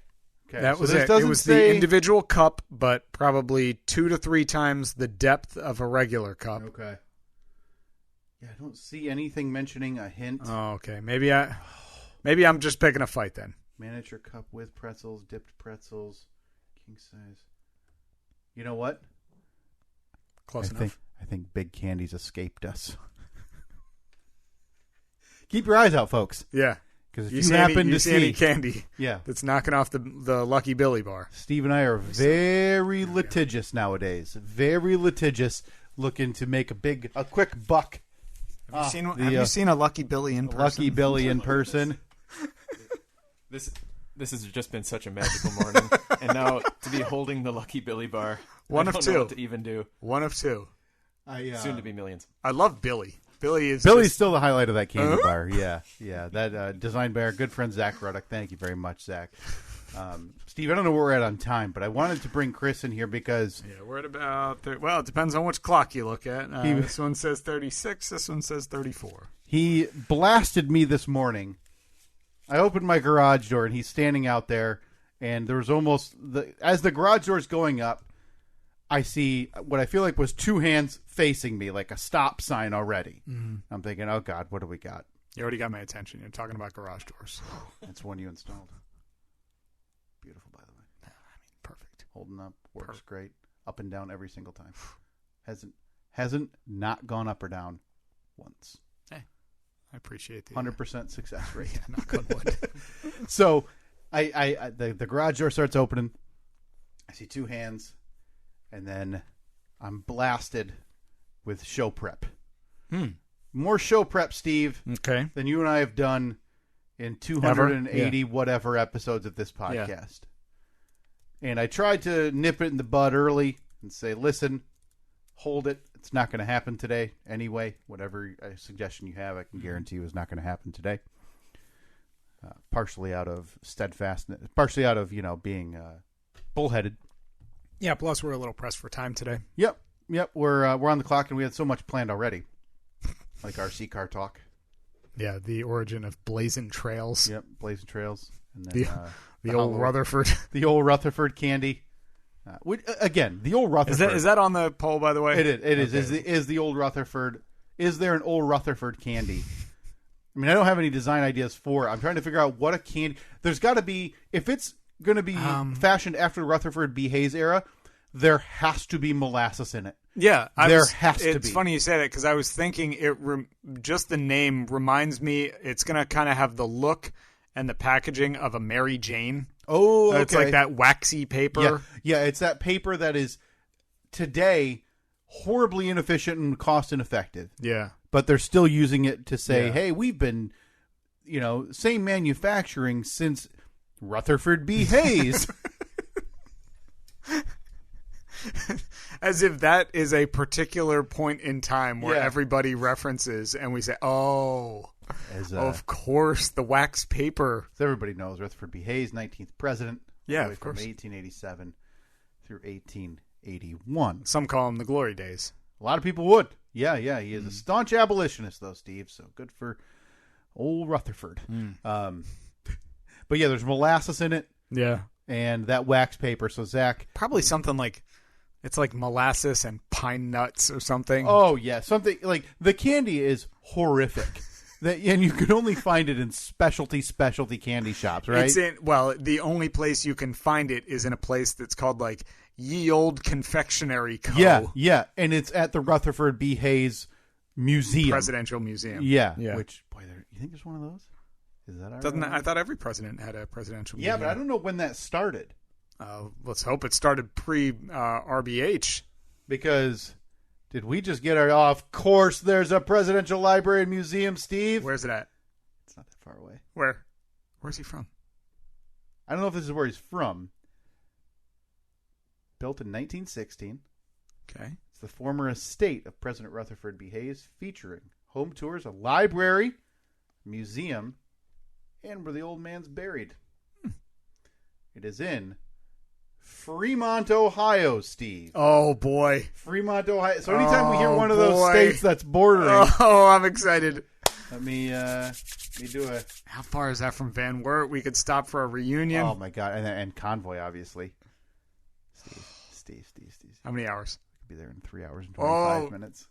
Okay, That so was this it. It doesn't was say- the individual cup, but probably 2 to 3 times the depth of a regular cup. Okay. Yeah, I don't see anything mentioning a hint. Oh, okay. Maybe I'm just picking a fight then. Miniature cup with pretzels, dipped pretzels, king size. You know what? Close enough. I think Big Candy's escaped us. Keep your eyes out, folks. Yeah. Because if You you, see happen any, to you see any candy yeah, that's knocking off the Lucky Billy bar. Steve and I are very litigious nowadays. Very litigious, looking to make a quick buck. Have you seen a Lucky Billy in person? Lucky Billy in person? This has just been such a magical morning, and now to be holding the Lucky Billy bar. One I of don't two. know what to even do. One of two. Soon to be millions. I love Billy. Billy's Still the highlight of that candy bar. Yeah. That designed by our good friend Zach Ruddock. Thank you very much, Zach. Steve, I don't know where we're at on time, but I wanted to bring Chris in here because we're at about. Well, it depends on which clock you look at. This one says 36. This one says 34. he blasted me this morning. I opened my garage door and he's standing out there, and there was as the garage door's going up, I see what I feel like was 2 hands facing me, like a stop sign already. Mm-hmm. I'm thinking, oh God, what do we got? You already got my attention. You're talking about garage doors. That's one you installed. Beautiful, by the way. Perfect. Holding up, works great, up and down every single time. Hasn't not gone up or down once. Hey, I appreciate the 100% success rate. knock on wood. So, the garage door starts opening. I see 2 hands, and then I'm blasted with show prep. More show prep, Steve, Okay. than you and I have done in 280 whatever episodes of this podcast. And I tried to nip it in the bud early and say, listen, hold it. It's not going to happen today anyway. Whatever suggestion you have, I can guarantee you is not going to happen today. Partially out of steadfastness, partially out of, being bullheaded. Yeah, plus we're a little pressed for time today. Yep. We're on the clock, and we had so much planned already. Like RC car talk. Yeah, the origin of Blazing Trails. Yep, Blazing Trails. And then, the old Rutherford. The old Rutherford candy. Again, the old Rutherford. Is that on the poll, by the way? It is. Is the old Rutherford? Is there an old Rutherford candy? I mean, I don't have any design ideas for it. I'm trying to figure out what a candy. There's got to be, if it's going to be fashioned after the Rutherford B. Hayes era, there has to be molasses in it. Yeah, has to be. It's funny you say that because I was thinking just the name reminds me. It's going to kind of have the look and the packaging of a Mary Jane. Oh, okay. It's like that waxy paper. Yeah, it's that paper that is today horribly inefficient and cost ineffective. Yeah. But they're still using it to say, hey, we've been, same manufacturing since Rutherford B. Hayes. As if that is a particular point in time where everybody references and we say, of course, the wax paper. As everybody knows, Rutherford B. Hayes, 19th president. Yeah, of course. From 1887 through 1881. Some call him the glory days. A lot of people would. Yeah. He is a staunch abolitionist, though, Steve. So good for old Rutherford. But yeah, there's molasses in it. Yeah. And that wax paper. So, Zach. Probably something like, it's like molasses and pine nuts or something. Oh, yeah. Something like the candy is horrific. And you can only find it in specialty candy shops, right? The only place you can find it is in a place that's called like Ye Old Confectionery Co. Yeah. And it's at the Rutherford B. Hayes Museum. Presidential Museum. Yeah. Which, boy, you think there's one of those? Is that I thought every president had a presidential museum. Yeah, but I don't know when that started. Let's hope it started pre-RBH. Because did we just get of course there's a presidential library and museum, Steve. Where's it at? It's not that far away. Where's he from? I don't know if this is where he's from. Built in 1916. Okay. It's the former estate of President Rutherford B. Hayes, featuring home tours, a library, museum, and where the old man's buried. It is in Fremont, Ohio, Steve. Oh, boy. Fremont, Ohio. So anytime we hear one of those states that's bordering. Oh, I'm excited. Let me do a... How far is that from Van Wert? We could stop for a reunion. Oh, my God. And Convoy, obviously. Steve. How many hours? I'll be there in 3 hours and 25 minutes.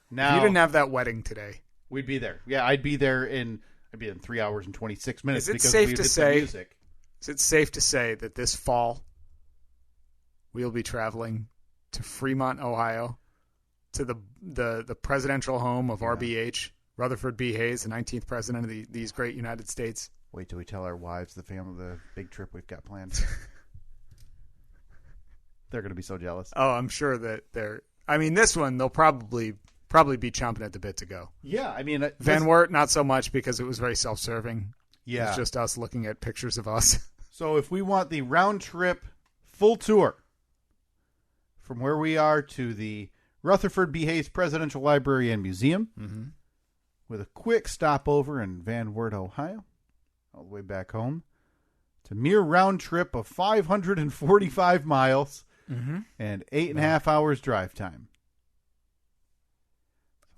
Now, if you didn't have that wedding today. We'd be there. Yeah, I'd be there in 3 hours and 26 minutes. Is it because safe we to did say? the music. Is it safe to say that this fall we'll be traveling to Fremont, Ohio, to the presidential home of RBH, Rutherford B. Hayes, the 19th president of these great United States? Wait till we tell our wives, the family, the big trip we've got planned. They're going to be so jealous. Oh, I'm sure that they're. I mean, this one they'll probably be chomping at the bit to go. Yeah, I mean, Van Wert not so much because it was very self-serving. Yeah, it's just us looking at pictures of us. So if we want the round trip full tour from where we are to the Rutherford B. Hayes Presidential Library and Museum, with a quick stopover in Van Wert, Ohio, all the way back home, it's a mere round trip of 545 miles and 8.5 hours drive time.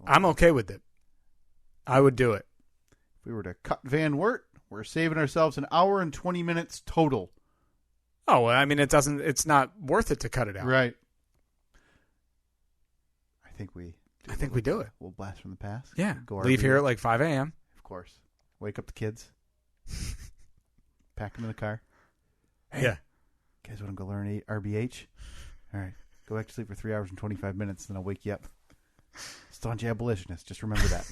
I'm okay with it. I would do it. If we were to cut Van Wert, we're saving ourselves an hour and 20 minutes total. Oh, well, I mean, it's not worth it to cut it out. Right. I think we do it. We'll blast from the past. Yeah. Go Leave RV. here at like 5 a.m. Of course. Wake up the kids. Pack them in the car. Hey, yeah. You guys want to go learn RBH? All right. Go back to sleep for 3 hours and 25 minutes, then I'll wake you up. Staunch abolitionist. Just remember that.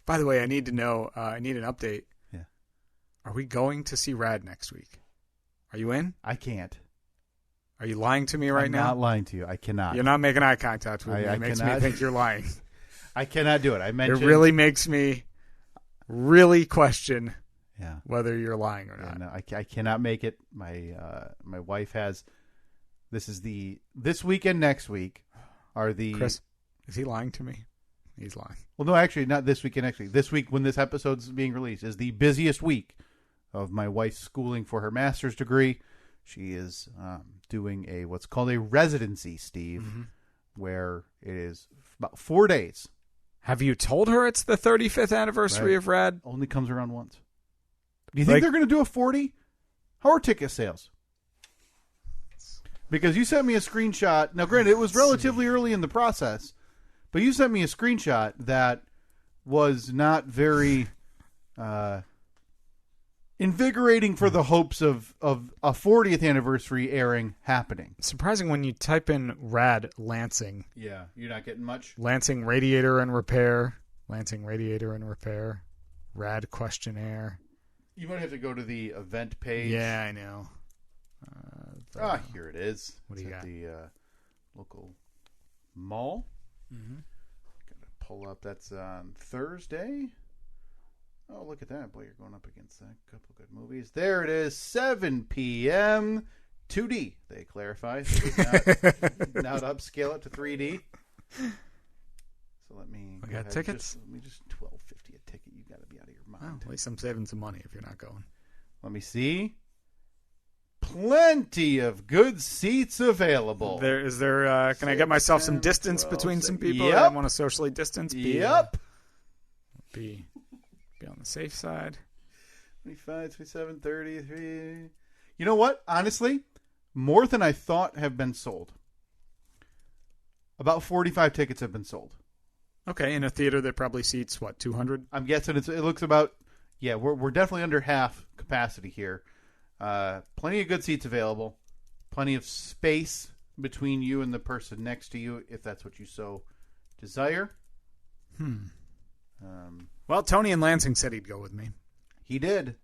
By the way, I need to know, I need an update. Yeah. Are we going to see Rad next week? Are you in? I can't. Are you lying to me right now? I'm not lying to you. I cannot. You're not making eye contact with me. I It makes cannot. me think you're lying. I cannot do it. I mentioned... It really makes me really question Yeah. whether you're lying or not. No, I cannot make it. My wife has. This weekend, next week are the. Chris, is he lying to me? He's lying. Well, no, actually, not this weekend. Actually, this week when this episode's being released is the busiest week of my wife's schooling for her master's degree. She is doing what's called a residency, Steve, where it is about 4 days. Have you told her it's the 35th anniversary of Rad? Only comes around once. Do you think they're going to do a 40? How are ticket sales? Because you sent me a screenshot. Now, granted, it was relatively early in the process, but you sent me a screenshot that was not very invigorating for the hopes of a 40th anniversary airing happening. Surprising when you type in Rad Lansing. Yeah, you're not getting much. Lansing Radiator and Repair. Lansing Radiator and Repair. Rad Questionnaire. You might have to go to the event page. Yeah, I know. Here it is. What do you got? The local mall. Gotta pull up. That's on Thursday. Oh, look at that. Boy, you're going up against that. Couple good movies. There it is. 7 p.m. 2D, they clarify. So not upscale it to 3D. So let me... We got tickets? Let me just $12.50 a ticket. You got to be out of your mind. Well, at least I'm saving some money if you're not going. Let me see. Plenty of good seats available. Is there? Can I get myself some distance between some people? Yep. I want to socially distance. Yep. Be on the safe side. 25, 27, 33. You know what? Honestly, more than I thought have been sold. About 45 tickets have been sold. Okay, in a theater that probably seats, 200? I'm guessing it looks about, we're definitely under half capacity here. Plenty of good seats available. Plenty of space between you and the person next to you, if that's what you so desire. Well, Tony in Lansing said he'd go with me. He did.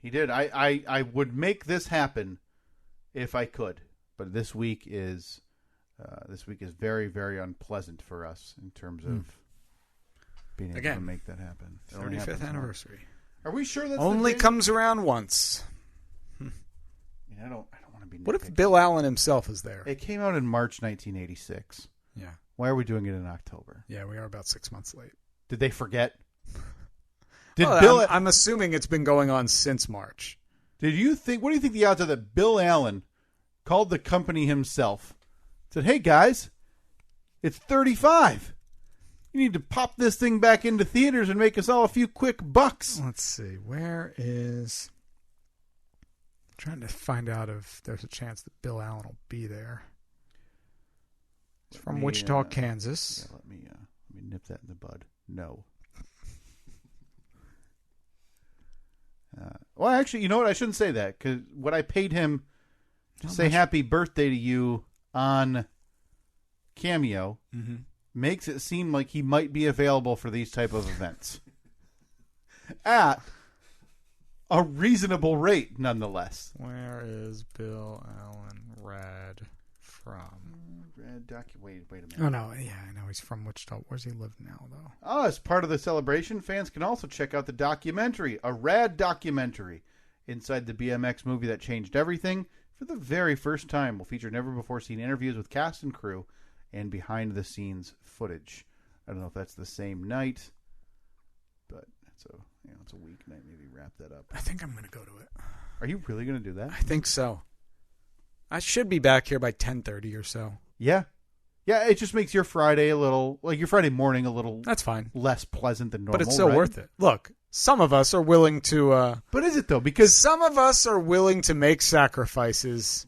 I would make this happen if I could, but this week is very, very unpleasant for us in terms of being able to make that happen. 35th anniversary. Are we sure that's only comes around once? I don't want to be. What if Bill Allen himself is there? It came out in March 1986. Yeah. Why are we doing it in October? Yeah, we are about 6 months late. Did they forget? Did Well, Bill? I'm assuming it's been going on since March. Did you think? What do you think the odds are that Bill Allen called the company himself? Said, "Hey guys, it's 35. You need to pop this thing back into theaters and make us all a few quick bucks." Let's see. Where is... I'm trying to find out if there's a chance that Bill Allen will be there. It's from Wichita, Kansas. Yeah, let me nip that in the bud. No. Well, actually, you know what? I shouldn't say that, because what I paid him to say happy birthday to you on Cameo makes it seem like he might be available for these type of events at a reasonable rate, nonetheless. Where is Bill Allen Rad from? Wait a minute. Oh, no. Yeah, I know he's from Wichita. Where's he live now, though? Oh, as part of the celebration, fans can also check out the documentary, a rad documentary, inside the BMX movie that changed everything. For the very first time, we'll feature never-before-seen interviews with cast and crew and behind-the-scenes footage. I don't know if that's the same night, but it's a weeknight. Maybe wrap that up. I think I'm going to go to it. Are you really going to do that? I think so. I should be back here by 10:30 or so. Yeah. Yeah, it just makes your Friday a little, like your Friday morning a little That's fine. less pleasant than normal. But it's still right? worth it. Look, some of us are willing to... But is it, though? Because some of us are willing to make sacrifices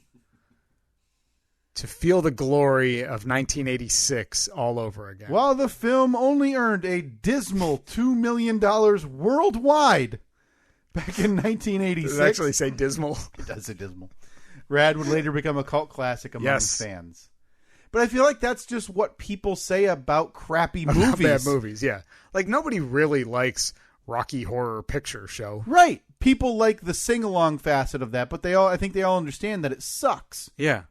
to feel the glory of 1986 all over again. while the film only earned a dismal $2 million worldwide back in 1986. Does it actually say dismal? It does say dismal. Rad would later become a cult classic among Yes. fans. But I feel like that's just what people say about crappy movies. About bad movies, yeah. Like, nobody really likes Rocky Horror Picture Show. Right. People like the sing-along facet of that, but I think they all understand that it sucks. Yeah.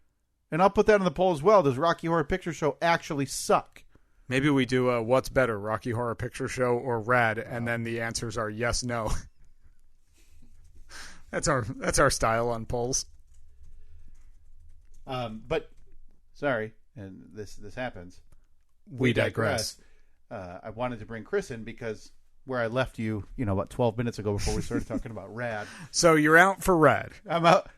And I'll put that on the poll as well. Does Rocky Horror Picture Show actually suck? Maybe we do what's better, Rocky Horror Picture Show or Rad, and then the answers are yes, no. That's our style on polls. But, sorry, and this happens. We digress. I wanted to bring Chris in because where I left you, about 12 minutes ago before we started talking about Rad. So you're out for Rad. I'm out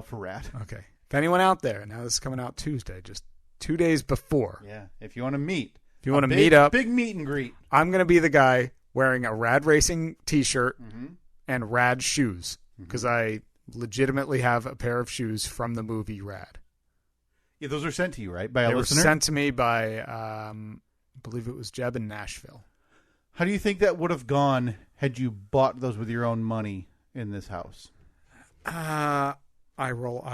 for Rad. Okay. If anyone out there, now this is coming out Tuesday, just 2 days before. Yeah. If you want to meet. If you want to meet up. Big meet and greet. I'm going to be the guy wearing a Rad Racing t-shirt and Rad shoes because I legitimately have a pair of shoes from the movie Rad. Yeah, those were sent to you, right? By a They were listener? sent to me by, I believe it was Jeb in Nashville. How do you think that would have gone had you bought those with your own money in this house? I roll.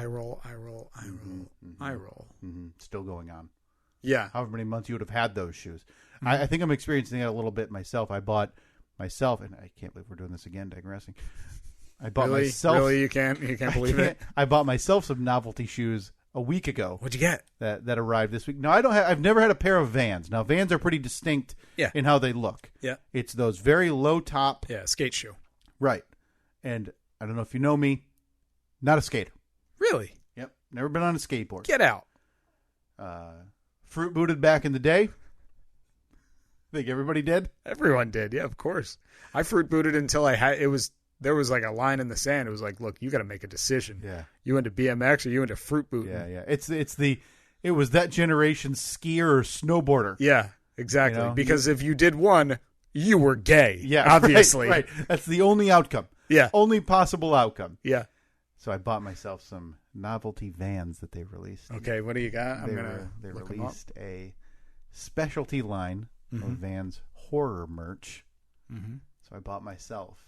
Still going on. Yeah. However many months you would have had those shoes. I think I'm experiencing it a little bit myself. I bought myself, and I can't believe we're doing this again, digressing. I bought myself. Really? You can't believe it? I bought myself some novelty shoes a week ago. What'd you get? That arrived this week. No, I've never had a pair of Vans. Now Vans are pretty distinct in how they look. Yeah. It's those very low top. Yeah, skate shoe. Right. And I don't know if you know me, not a skater. Really? Yep. Never been on a skateboard. Get out. Fruit booted back in the day. Think everybody did? Everyone did. Yeah, of course. I fruit booted until there was like a line in the sand. It was like, look, you got to make a decision. Yeah. You into BMX or you into fruit booting? Yeah. It was that generation's skier or snowboarder. Yeah, exactly. Because if you did one, you were gay. Yeah, obviously. Right. That's the only outcome. Yeah. Only possible outcome. Yeah. So I bought myself some novelty Vans that they released. Okay, what do you got? They released a specialty line of Vans horror merch. Mm-hmm. So I bought myself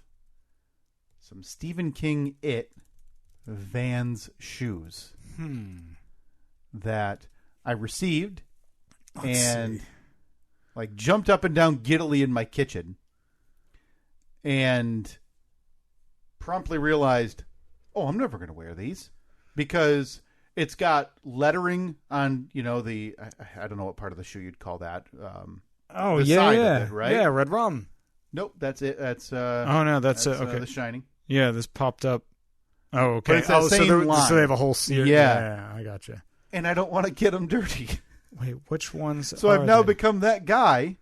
some Stephen King Vans shoes that I received and jumped up and down giddily in my kitchen and promptly realized, I'm never going to wear these because it's got lettering on, I don't know what part of the shoe you'd call that. The side of it, right? Yeah, red rum. Nope, that's it. That's that's okay. The Shining. Yeah, this popped up. Oh, okay. But it's that same line. So they have a whole series. Yeah, I gotcha. And I don't want to get them dirty. Wait, which ones? So I've now become that guy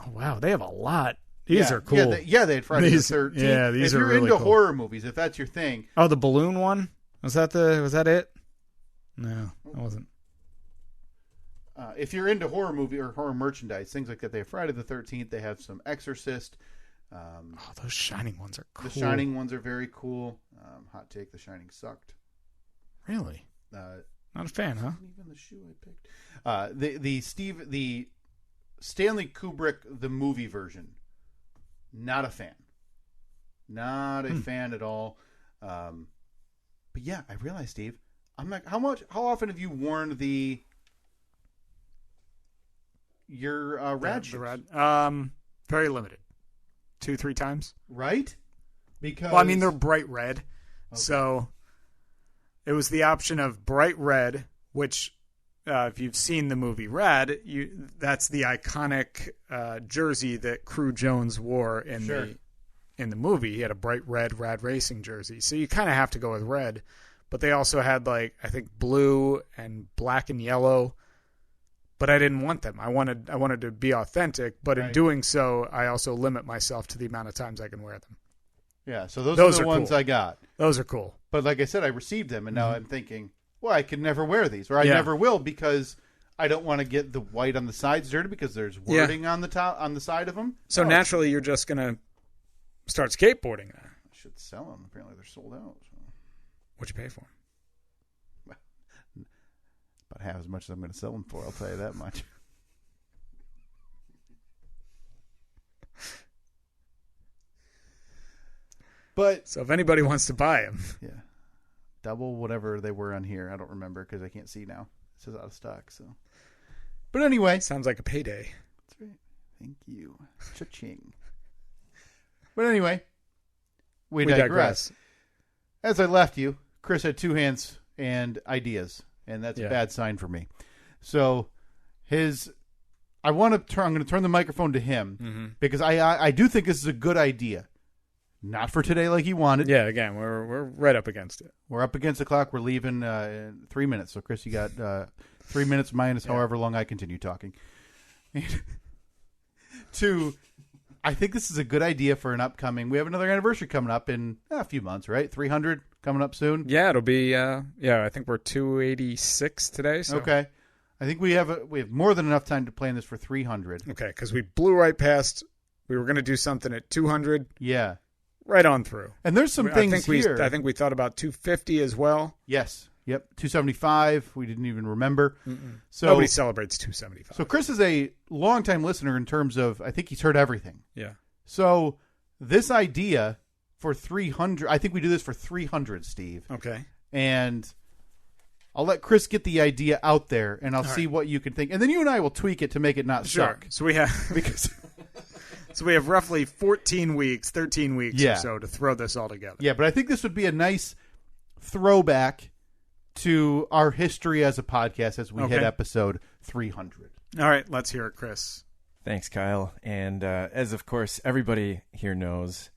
wow, they have a lot. These are cool. Yeah, they had Friday the 13th. Yeah, these if are you're really into cool. horror movies, if that's your thing. Oh, the balloon one? Was that it? No, that wasn't. If you're into horror movie or horror merchandise, things like that, they have Friday the 13th. They have some Exorcist. Those Shining ones are cool. The Shining ones are very cool. Hot take: The Shining sucked. Really? Not a fan, huh? Even the shoe I picked. The Stanley Kubrick the movie version. Not a fan. Not a fan at all. But yeah, I realized, Steve. I'm like, how often have you worn your rad shoes? Very limited. 2-3 times. Right? Because Well, I mean, they're bright red. Okay. So it was the option of bright red, which if you've seen the movie Red, that's the iconic jersey that Crew Jones wore in the movie. He had a bright red Rad Racing jersey. So you kind of have to go with red. But they also had, I think blue and black and yellow. But I didn't want them. I wanted to be authentic, but in doing so, I also limit myself to the amount of times I can wear them. Yeah, so those are the ones cool. I got. Those are cool. But like I said, I received them, and now I'm thinking, well, I could never wear these, or I never will, because I don't want to get the white on the sides dirty because there's wording on the top on the side of them. So naturally, you're just gonna start skateboarding. I should sell them. Apparently, they're sold out. So. What'd you pay for them? About half as much as I'm going to sell them for. I'll tell you that much. But so if anybody wants to buy them, yeah, double whatever they were on here. I don't remember because I can't see now. It says out of stock. So, but anyway, sounds like a payday. That's right. Thank you. Cha-ching. But anyway, we digress. As I left you, Chris had two hands and ideas. And that's a bad sign for me. So I'm going to turn the microphone to him because I do think this is a good idea. Not for today like he wanted. Yeah, again, we're right up against it. We're up against the clock. We're leaving in 3 minutes. So, Chris, you got 3 minutes minus however long I continue talking. Two, I think this is a good idea for an upcoming. We have another anniversary coming up in a few months, right? 300 coming up soon. Yeah, it'll be. I think we're 286 today. So. Okay, I think we have more than enough time to plan this for 300. Okay, because we blew right past. We were going to do something at 200. Yeah, right on through. And there's some things here. I think we thought about 250 as well. Yes. Yep. 275. We didn't even remember. So nobody celebrates 275. So Chris is a longtime listener in terms of, I think he's heard everything. Yeah. So this idea for 300, I think we do this for 300, Steve. Okay. And I'll let Chris get the idea out there, and I'll see what you can think. And then you and I will tweak it to make it not suck. So we have so we have roughly 13 weeks or so to throw this all together. Yeah, but I think this would be a nice throwback to our history as a podcast as we hit episode 300. All right, let's hear it, Chris. Thanks, Kyle. And as, of course, everybody here knows,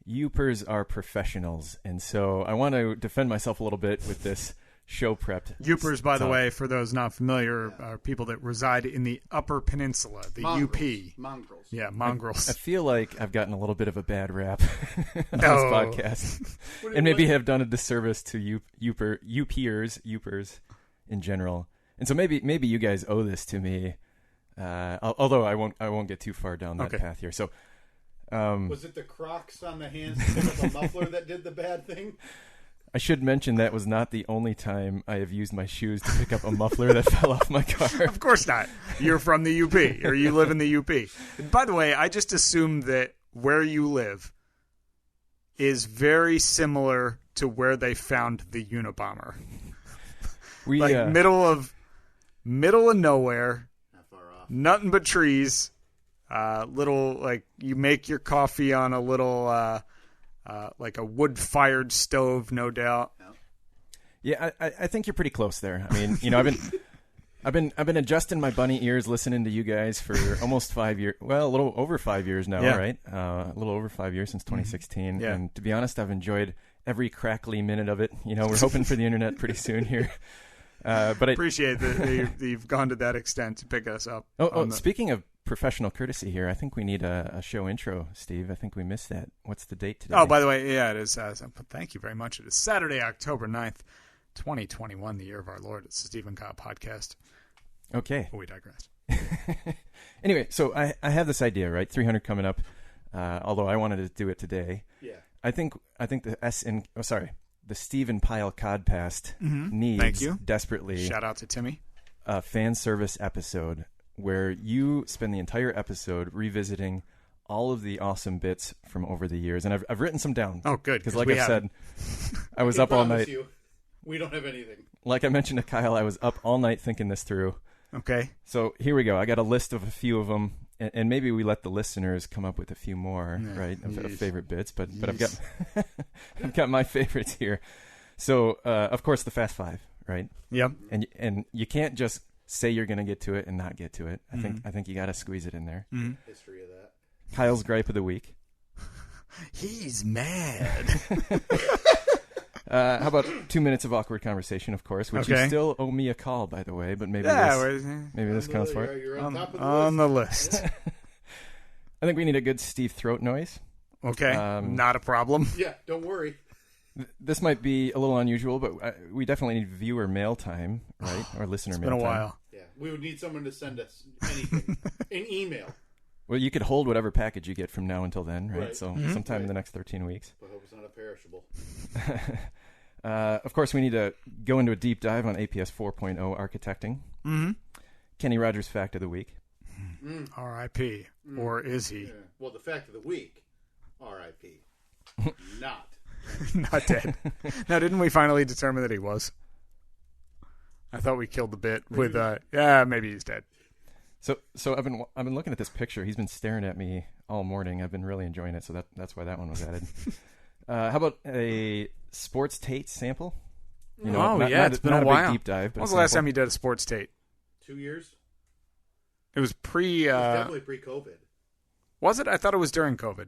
Youpers are professionals. And so I want to defend myself a little bit with this show prep. Youpers, by the way, for those not familiar, are people that reside in the Upper Peninsula, the UP. Mongrels. Yeah, mongrels. I feel like I've gotten a little bit of a bad rap on this podcast. And maybe have done a disservice to Youpers in general. And so maybe you guys owe this to me. Although I won't get too far down that path here. So was it the Crocs on the hands of the muffler that did the bad thing? I should mention that was not the only time I have used my shoes to pick up a muffler that fell off my car. Of course not. You're from the UP, or you live in the UP. And by the way, I just assumed that where you live is very similar to where they found the Unabomber. Middle of nowhere, not far off. Nothing but trees. Little you make your coffee on a little. Like a wood-fired stove, no doubt. Yeah, I think you're pretty close there. I mean, I've been adjusting my bunny ears, listening to you guys for almost 5 years. Well, a little over 5 years now, right? A little over 5 years since 2016. Yeah. And to be honest, I've enjoyed every crackly minute of it. We're hoping for the internet pretty soon here. But I appreciate that you've gone to that extent to pick us up. Speaking of professional courtesy here. I think we need a show intro, Steve. I think we missed that. What's the date today? Oh, by the way, yeah, it is. Thank you very much. It is Saturday, October 9th, 2021, the year of our Lord. It's the Steve and Kyle podcast. Okay. But we digress. Anyway, so I have this idea, right? 300 coming up. Although I wanted to do it today. Yeah. I think the Stephen Pyle Codcast needs Thank you. desperately Shout out to Timmy. a fan service episode where you spend the entire episode revisiting all of the awesome bits from over the years. And I've written some down. Oh, good. Because like I said, I was up all night. We don't have anything. Like I mentioned to Kyle, I was up all night thinking this through. Okay. So here we go. I got a list of a few of them. And maybe we let the listeners come up with a few more, right, of favorite bits. But I've got I've got my favorites here. So of course the Fast Five, right? Yep. And you can't just say you're going to get to it and not get to it. I think you got to squeeze it in there. History of that. Kyle's gripe of the week. He's mad. How about 2 minutes of awkward conversation, of course, which you still owe me a call, by the way, but maybe this counts for it. You're on top of on the list. I think we need a good Steve throat noise. Okay, not a problem. Yeah, don't worry. This might be a little unusual, but we definitely need viewer mail time, right? Or listener mail time. It's been a while. Yeah, we would need someone to send us anything. An email. Well, you could hold whatever package you get from now until then, right? So Mm-hmm. sometime in the next 13 weeks. I hope it's not a perishable. Of course, we need to go into a deep dive on APS 4.0 architecting. Mm-hmm. Kenny Rogers' fact of the week. R.I.P. Or is he? Yeah. Well, the fact of the week, R.I.P. Not. Not dead. Now, didn't we finally determine that he was? I thought we killed the bit with, maybe he's dead. So I've been looking at this picture. He's been staring at me all morning. I've been really enjoying it, so that's why that one was added. How about a sports Tate sample? It's been a while. Big deep dive. When was the last time you did a sports Tate? 2 years? It was pre... It was definitely pre-COVID. Was it? I thought it was during COVID.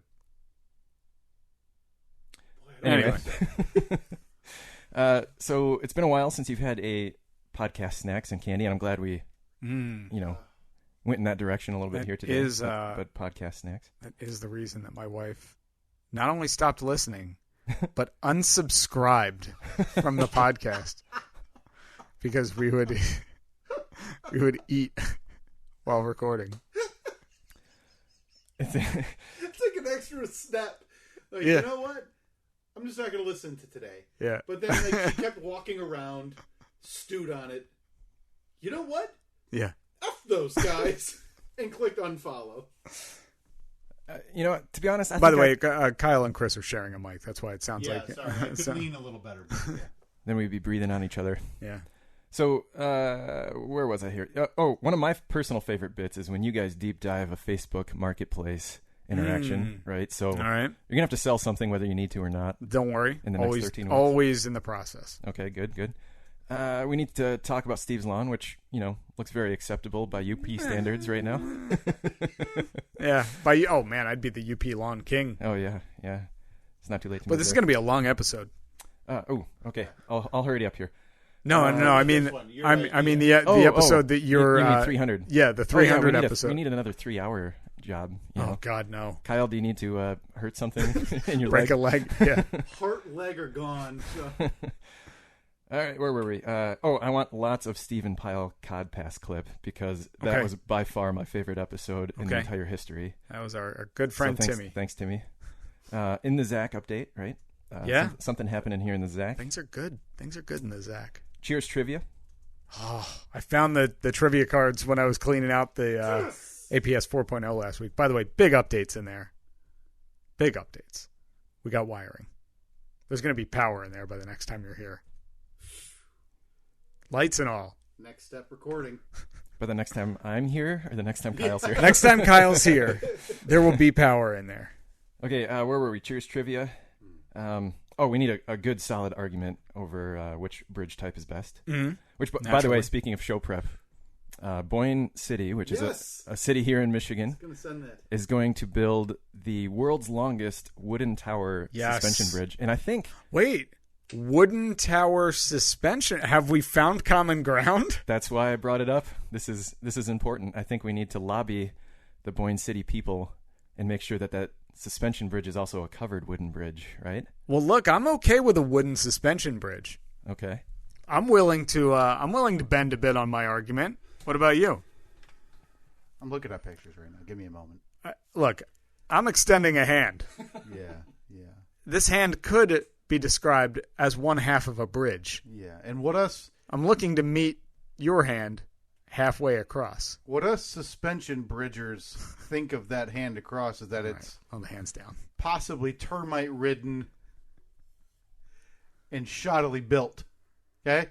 Anyway. So it's been a while since you've had a podcast snacks and candy, and I'm glad we, went in that direction a little bit here today. But podcast snacks. That is the reason that my wife not only stopped listening, but unsubscribed from the podcast because we would eat while recording. It's like an extra step. Like, you know what? I'm just not going to listen to today. Yeah. But then she kept walking around, stewed on it. You know what? Yeah. F those guys. And clicked unfollow. To be honest, by the way, Kyle and Chris are sharing a mic. That's why it sounds like... Sorry. I could lean a little better. But yeah. Then we'd be breathing on each other. Yeah. So, where was I here? One of my personal favorite bits is when you guys deep dive a Facebook marketplace interaction, right? So all right. You're going to have to sell something whether you need to or not. Don't worry. In the next 13 weeks. Always in the process. Okay, good. We need to talk about Steve's lawn, which, looks very acceptable by UP standards right now. Yeah. I'd be the UP lawn king. Oh, yeah. It's not too late to But this is going to be a long episode. Okay. I'll hurry up here. No. I mean the episode that you're... You mean 300. Yeah, the 300 episode. We need another 3-hour job. Oh, God, no. Kyle, do you need to hurt something in your Break leg? a leg, yeah. Heart, leg are gone. So. All right, where were we? I want lots of Stephen Pyle Codpass clip because that was by far my favorite episode in the entire history. That was our good friend Timmy. Thanks, Timmy. In the Zach update, right? Something happening here in the Zach. Things are good. Things are good in the Zach. Cheers trivia. Oh, I found the trivia cards when I was cleaning out the APS 4.0 last week. By the way, big updates in there. Big updates. We got wiring. There's going to be power in there by the next time you're here. Lights and all. Next step recording. But the next time I'm here or the next time Kyle's here? Next time Kyle's here, there will be power in there. Okay, where were we? Cheers trivia. We need a good solid argument over which bridge type is best. Mm-hmm. Which, by the way, speaking of show prep, Boyne City, which is a city here in Michigan, is going to build the world's longest wooden tower suspension bridge. And I think... Wait, wooden tower suspension? Have we found common ground? That's why I brought it up. This is important. I think we need to lobby the Boyne City people and make sure that that suspension bridge is also a covered wooden bridge, right? Well, look, I'm okay with a wooden suspension bridge. Okay. I'm willing to bend a bit on my argument. What about you? I'm looking at pictures right now. Give me a moment. Look, I'm extending a hand. Yeah. This hand could be described as one half of a bridge. Yeah, and what us I'm looking to meet your hand halfway across. What us suspension bridgers think of that hand across is that it's on the hands down, possibly termite ridden and shoddily built. Okay,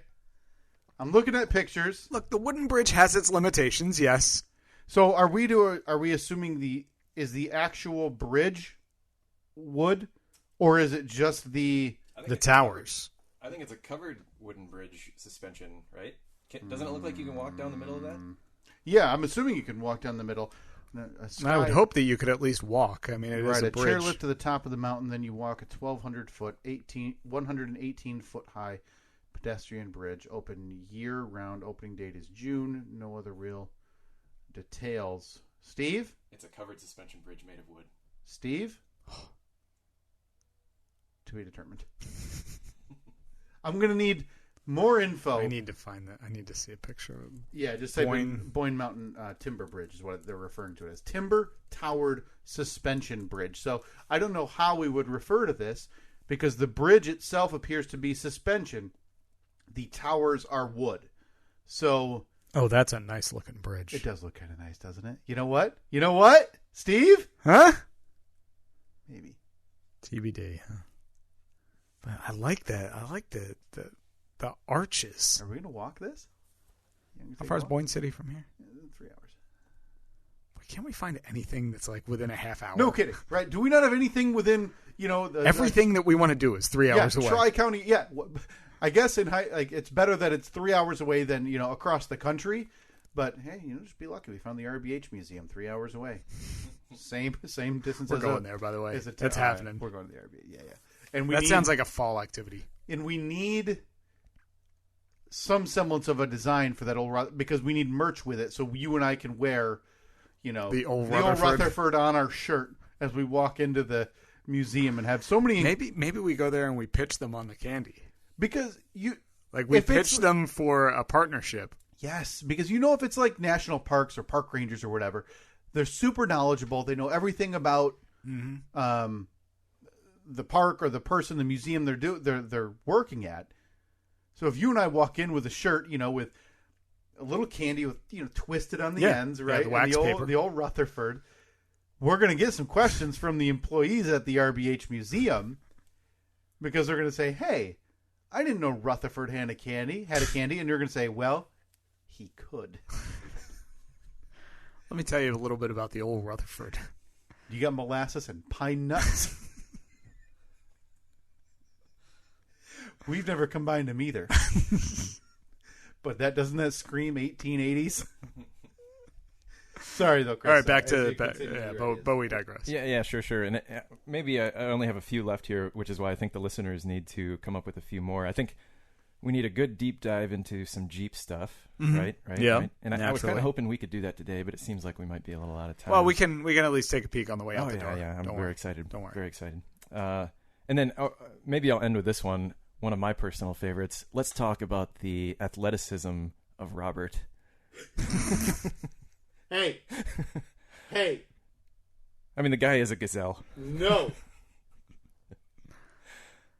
I'm looking at pictures. Look, the wooden bridge has its limitations. Yes. So are we assuming is the actual bridge wood, or is it just the towers? I think it's a covered wooden bridge suspension, right? Doesn't it look like you can walk down the middle of that? Yeah, I'm assuming you can walk down the middle. I would hope that you could at least walk. I mean, it is a bridge. Chairlift to the top of the mountain, then you walk a 1,200 foot, 118 foot high pedestrian bridge, open year round. Opening date is June. No other real details. Steve? It's a covered suspension bridge made of wood. Steve? To be determined. I'm going to need more info. I need to find that. I need to see a picture of it. Yeah, just type in Boyne Mountain Timber Bridge is what they're referring to it as. Timber Towered Suspension Bridge. So I don't know how we would refer to this because the bridge itself appears to be suspension. The towers are wood. So... Oh, that's a nice looking bridge. It does look kind of nice, doesn't it? You know what? Steve? Huh? Maybe. TBD. Huh? But I like that. I like the arches. Are we going to walk this? How far is Boyne City from here? 3 hours. Can't we find anything that's like within a half hour? No kidding, right? Do we not have anything within, everything that we want to do is 3 hours away. Tri-County, yeah. I guess it's better that it's 3 hours away than, across the country. But, hey, just be lucky. We found the RBH Museum 3 hours away. Same distance. We're going there, by the way. That's happening. We're going to the RBH, yeah. And that sounds like a fall activity. And we need some semblance of a design for that old, because we need merch with it, so you and I can wear, the old Rutherford on our shirt as we walk into the museum and have so many. Maybe we go there and we pitch them on the candy because we pitch them for a partnership. Yes, because if it's like national parks or park rangers or whatever, they're super knowledgeable. They know everything about the park or the person, the museum they're working at. So if you and I walk in with a shirt, with a little candy with twisted on the ends, right? The wax paper. The old Rutherford, we're going to get some questions from the employees at the RBH Museum because they're going to say, "Hey, I didn't know Rutherford had a candy," and you're going to say, "Well, he could." Let me tell you a little bit about the old Rutherford. You got molasses and pine nuts. We've never combined them either. But doesn't that scream 1880s? Sorry, though, Chris. All right, back to but we digress. Yeah, sure. And maybe I only have a few left here, which is why I think the listeners need to come up with a few more. I think we need a good deep dive into some Jeep stuff, right? Yeah. Right? And I was kind of hoping we could do that today, but it seems like we might be a little out of time. Well, we can at least take a peek on the way out the door. Yeah, I'm very excited. Don't worry. Very excited. And then maybe I'll end with this one of my personal favorites. Let's talk about the athleticism of Robert. Hey. I mean, the guy is a gazelle. No.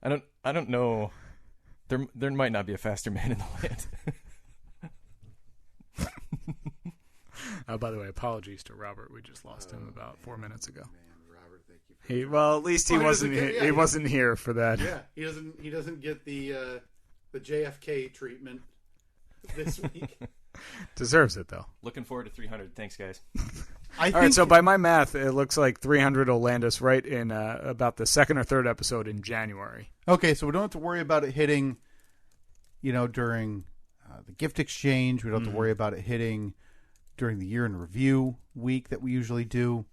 I don't know. There might not be a faster man in the land. By the way, apologies to Robert. We just lost him about 4 minutes ago. Man, Robert, thank you. At least he wasn't. He wasn't here for that. Yeah, he doesn't get the JFK treatment this week. Deserves it though. Looking forward to 300. Thanks, guys. All right, so by my math, it looks like 300 will land us right in about the second or third episode in January. Okay, so we don't have to worry about it hitting, during the gift exchange. We don't have to worry about it hitting during the year in review week that we usually do.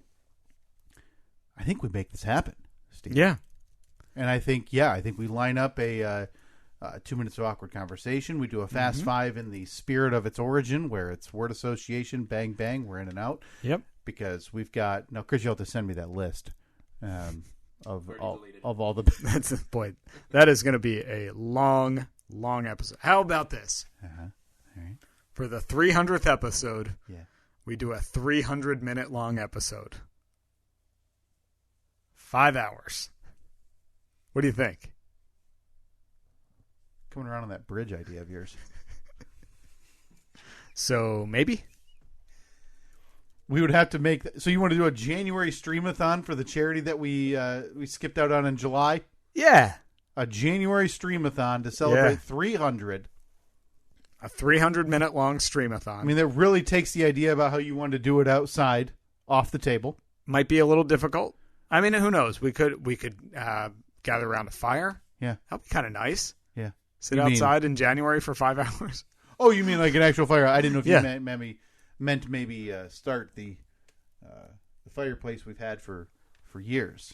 I think we make this happen, Steve. Yeah. And I think we line up a 2 minutes of awkward conversation. We do a fast five in the spirit of its origin, where it's word association, bang, bang, we're in and out. Yep. because we've got now. Chris, you'll have to send me that list of all the. That's the point. That is going to be a long episode. How about this? All right. For the 300th episode, Yeah. we do a 300-minute long episode. 5 hours. What do you think? Coming around on that bridge idea of yours. So maybe? We would have to make. So you want to do a January streamathon for the charity that we skipped out on in July? Yeah. A January streamathon to celebrate 300. A 300-minute long streamathon. I mean, that really takes the idea about how you want to do it outside off the table. Might be a little difficult. I mean, who knows? We could gather around a fire. Yeah. That'd be kind of nice. Yeah. Sit outside in January for 5 hours. Oh, you mean like an actual fire? I didn't know if Yeah. you meant maybe start the fireplace we've had for years.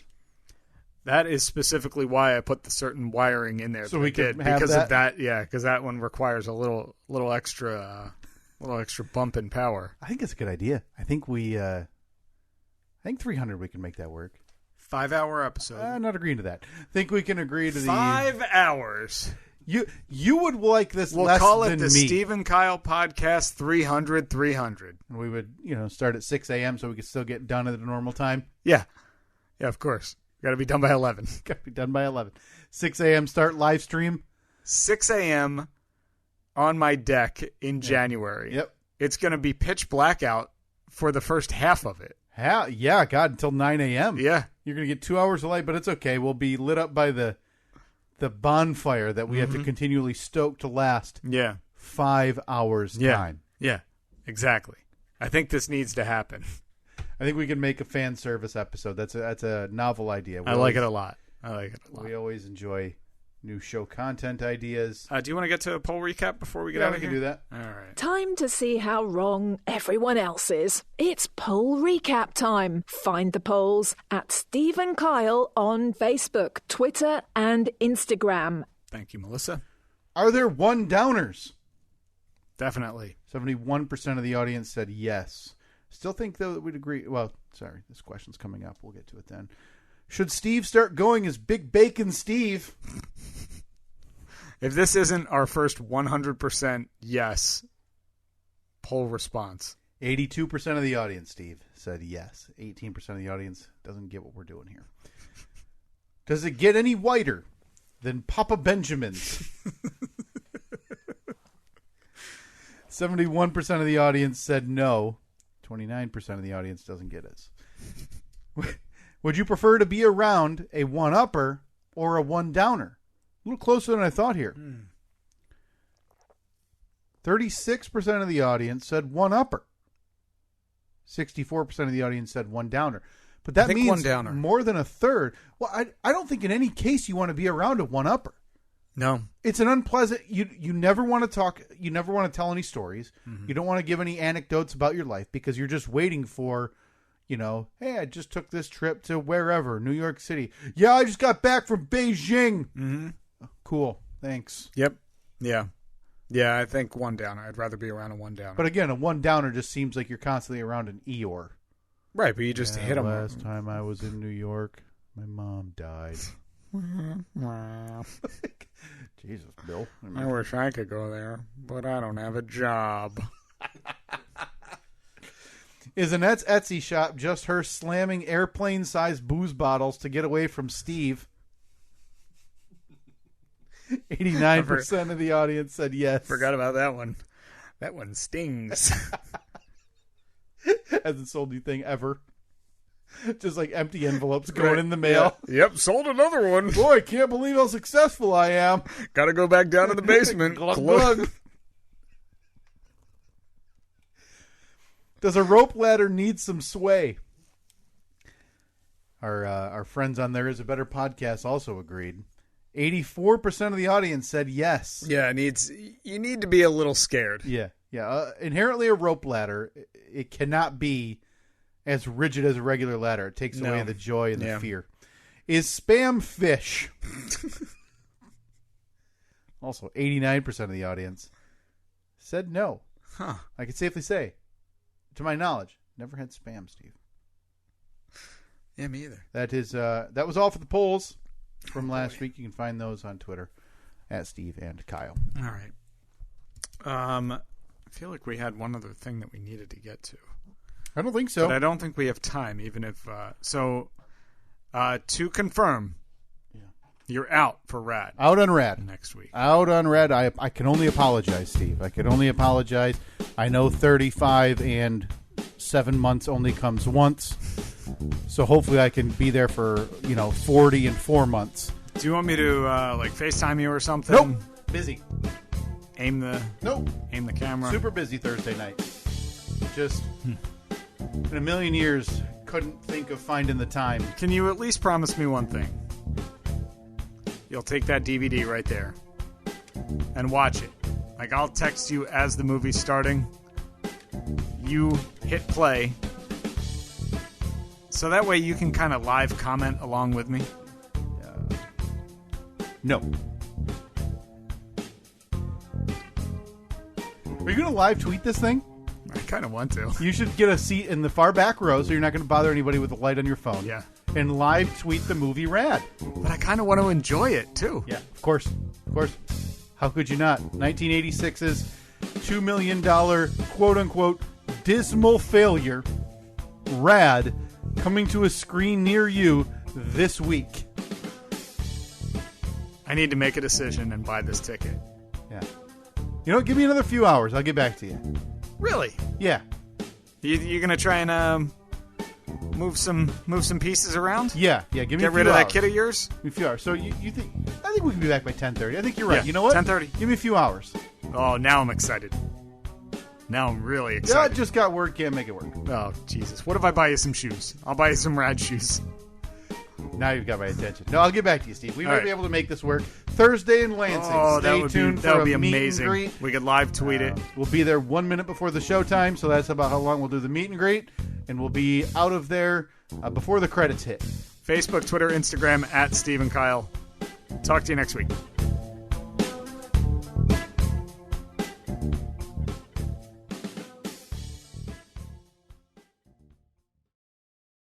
That is specifically why I put the certain wiring in there. So that we I did, could have because that? of that. Yeah, because that one requires a little extra bump in power. I think it's a good idea. I think 300 we can make that work. 5 hour episode. I'm not agreeing to that. I think we can agree to the 5 hours. You would like this We'll less call it than the me. Steve and Kyle Podcast 300. And we would, start at 6 a.m. so we could still get done at the normal time. Yeah, of course. Got to be done by 11. Got to be done by 11. 6 a.m. start live stream. 6 a.m. on my deck in January. Yep. It's going to be pitch blackout for the first half of it. Yeah, God, until 9 a.m. Yeah. You're going to get 2 hours of light, but it's okay. We'll be lit up by the bonfire that we have to continually stoke to last 5 hours time. Yeah, exactly. I think this needs to happen. I think we can make a fan service episode. That's a novel idea. I like it a lot. We always enjoy new show content ideas. Do you want to get to a poll recap before we get out of here? We can do that. All right. Time to see how wrong everyone else is. It's poll recap time. Find the polls at Steve and Kyle on Facebook, Twitter, and Instagram. Thank you, Melissa. Are there one downers? Definitely. 71% of the audience said yes. Still think, though, that we'd agree. Well, sorry, this question's coming up. We'll get to it then. Should Steve start going as Big Bacon Steve? If this isn't our first 100% yes poll response. 82% of the audience, Steve, said yes. 18% of the audience doesn't get what we're doing here. Does it get any whiter than Papa Benjamin's? 71% of the audience said no. 29% of the audience doesn't get us. Would you prefer to be around a one-upper or a one-downer? A little closer than I thought here. 36% of the audience said one-upper. 64% of the audience said one-downer. But that means one-downer. More than a third. Well, I don't think in any case you want to be around a one-upper. No. It's an unpleasant. You never want to talk. You never want to tell any stories. You don't want to give any anecdotes about your life because you're just waiting for, hey, I just took this trip to wherever, New York City. Yeah, I just got back from Beijing. Mm-hmm. Cool. Thanks. Yep. Yeah. Yeah, I think one downer. I'd rather be around a one downer. But again, a one downer just seems like you're constantly around an Eeyore. Right, but you just hit them. Last time I was in New York, my mom died. Jesus, Bill. I wish I could go there, but I don't have a job. Is Annette's Etsy shop just her slamming airplane-sized booze bottles to get away from Steve? 89% of the audience said yes. Forgot about that one. That one stings. Hasn't sold anything ever. Just like empty envelopes going in the mail. Yeah. Yep, sold another one. Boy, I can't believe how successful I am. Got to go back down to the basement. Glug, glug. Does a rope ladder need some sway? Our friends on There Is a Better Podcast also agreed. 84% of the audience said yes. Yeah, you need to be a little scared. Yeah. Inherently a rope ladder, it cannot be as rigid as a regular ladder. It takes away the joy and the fear. Is Spam fish? Also, 89% of the audience said no. Huh. I can safely say, to my knowledge, Never had spam, Steve. Yeah, me either. That was all for the polls from last week. You can find those on Twitter at Steve and Kyle. All right. I feel like we had one other thing that we needed to get to. I don't think so. But I don't think we have time, even if... to confirm, you're out for Rad. Out on Rad. Next week. Out on Rad. I can only apologize, Steve. I can only apologize. I know 35 and 7 months only comes once. So hopefully I can be there for, 40 and 4 months. Do you want me to, FaceTime you or something? Nope. Busy. Aim the camera. Super busy Thursday night. Just in a million years, couldn't think of finding the time. Can you at least promise me one thing? You'll take that DVD right there and watch it. Like, I'll text you as the movie's starting. You hit play. So that way you can kind of live comment along with me. No. Are you going to live tweet this thing? I kind of want to. You should get a seat in the far back row so you're not going to bother anybody with the light on your phone. Yeah. And live tweet the movie Rad. But I kind of want to enjoy it, too. Yeah, of course. Of course. How could you not? 1986's $2 million, quote-unquote, dismal failure, Rad, coming to a screen near you this week. I need to make a decision and buy this ticket. Yeah. Give me another few hours. I'll get back to you. Really? Yeah. You're gonna try and move some pieces around? Yeah. Give me a few hours. Get rid of that kid of yours? Give me a few hours. So you think? I think we can be back by 10:30. I think you're right. Yeah, you know what? 10:30. Give me a few hours. Oh, now I'm excited. Now I'm really Yeah, excited. I just got word. Can't make it work. Oh, Jesus. What if I buy you some shoes? I'll buy you some Rad shoes. Now you've got my attention. No, I'll get back to you, Steve. We might right. be able to make this work. Thursday in Lansing. Oh, Stay tuned for that would be a meet and amazing. greet. We could live tweet it. We'll be there 1 minute before the show time, so that's about how long we'll do the meet and greet. And we'll be out of there before the credits hit. Facebook, Twitter, Instagram, at Steve and Kyle. Talk to you next week.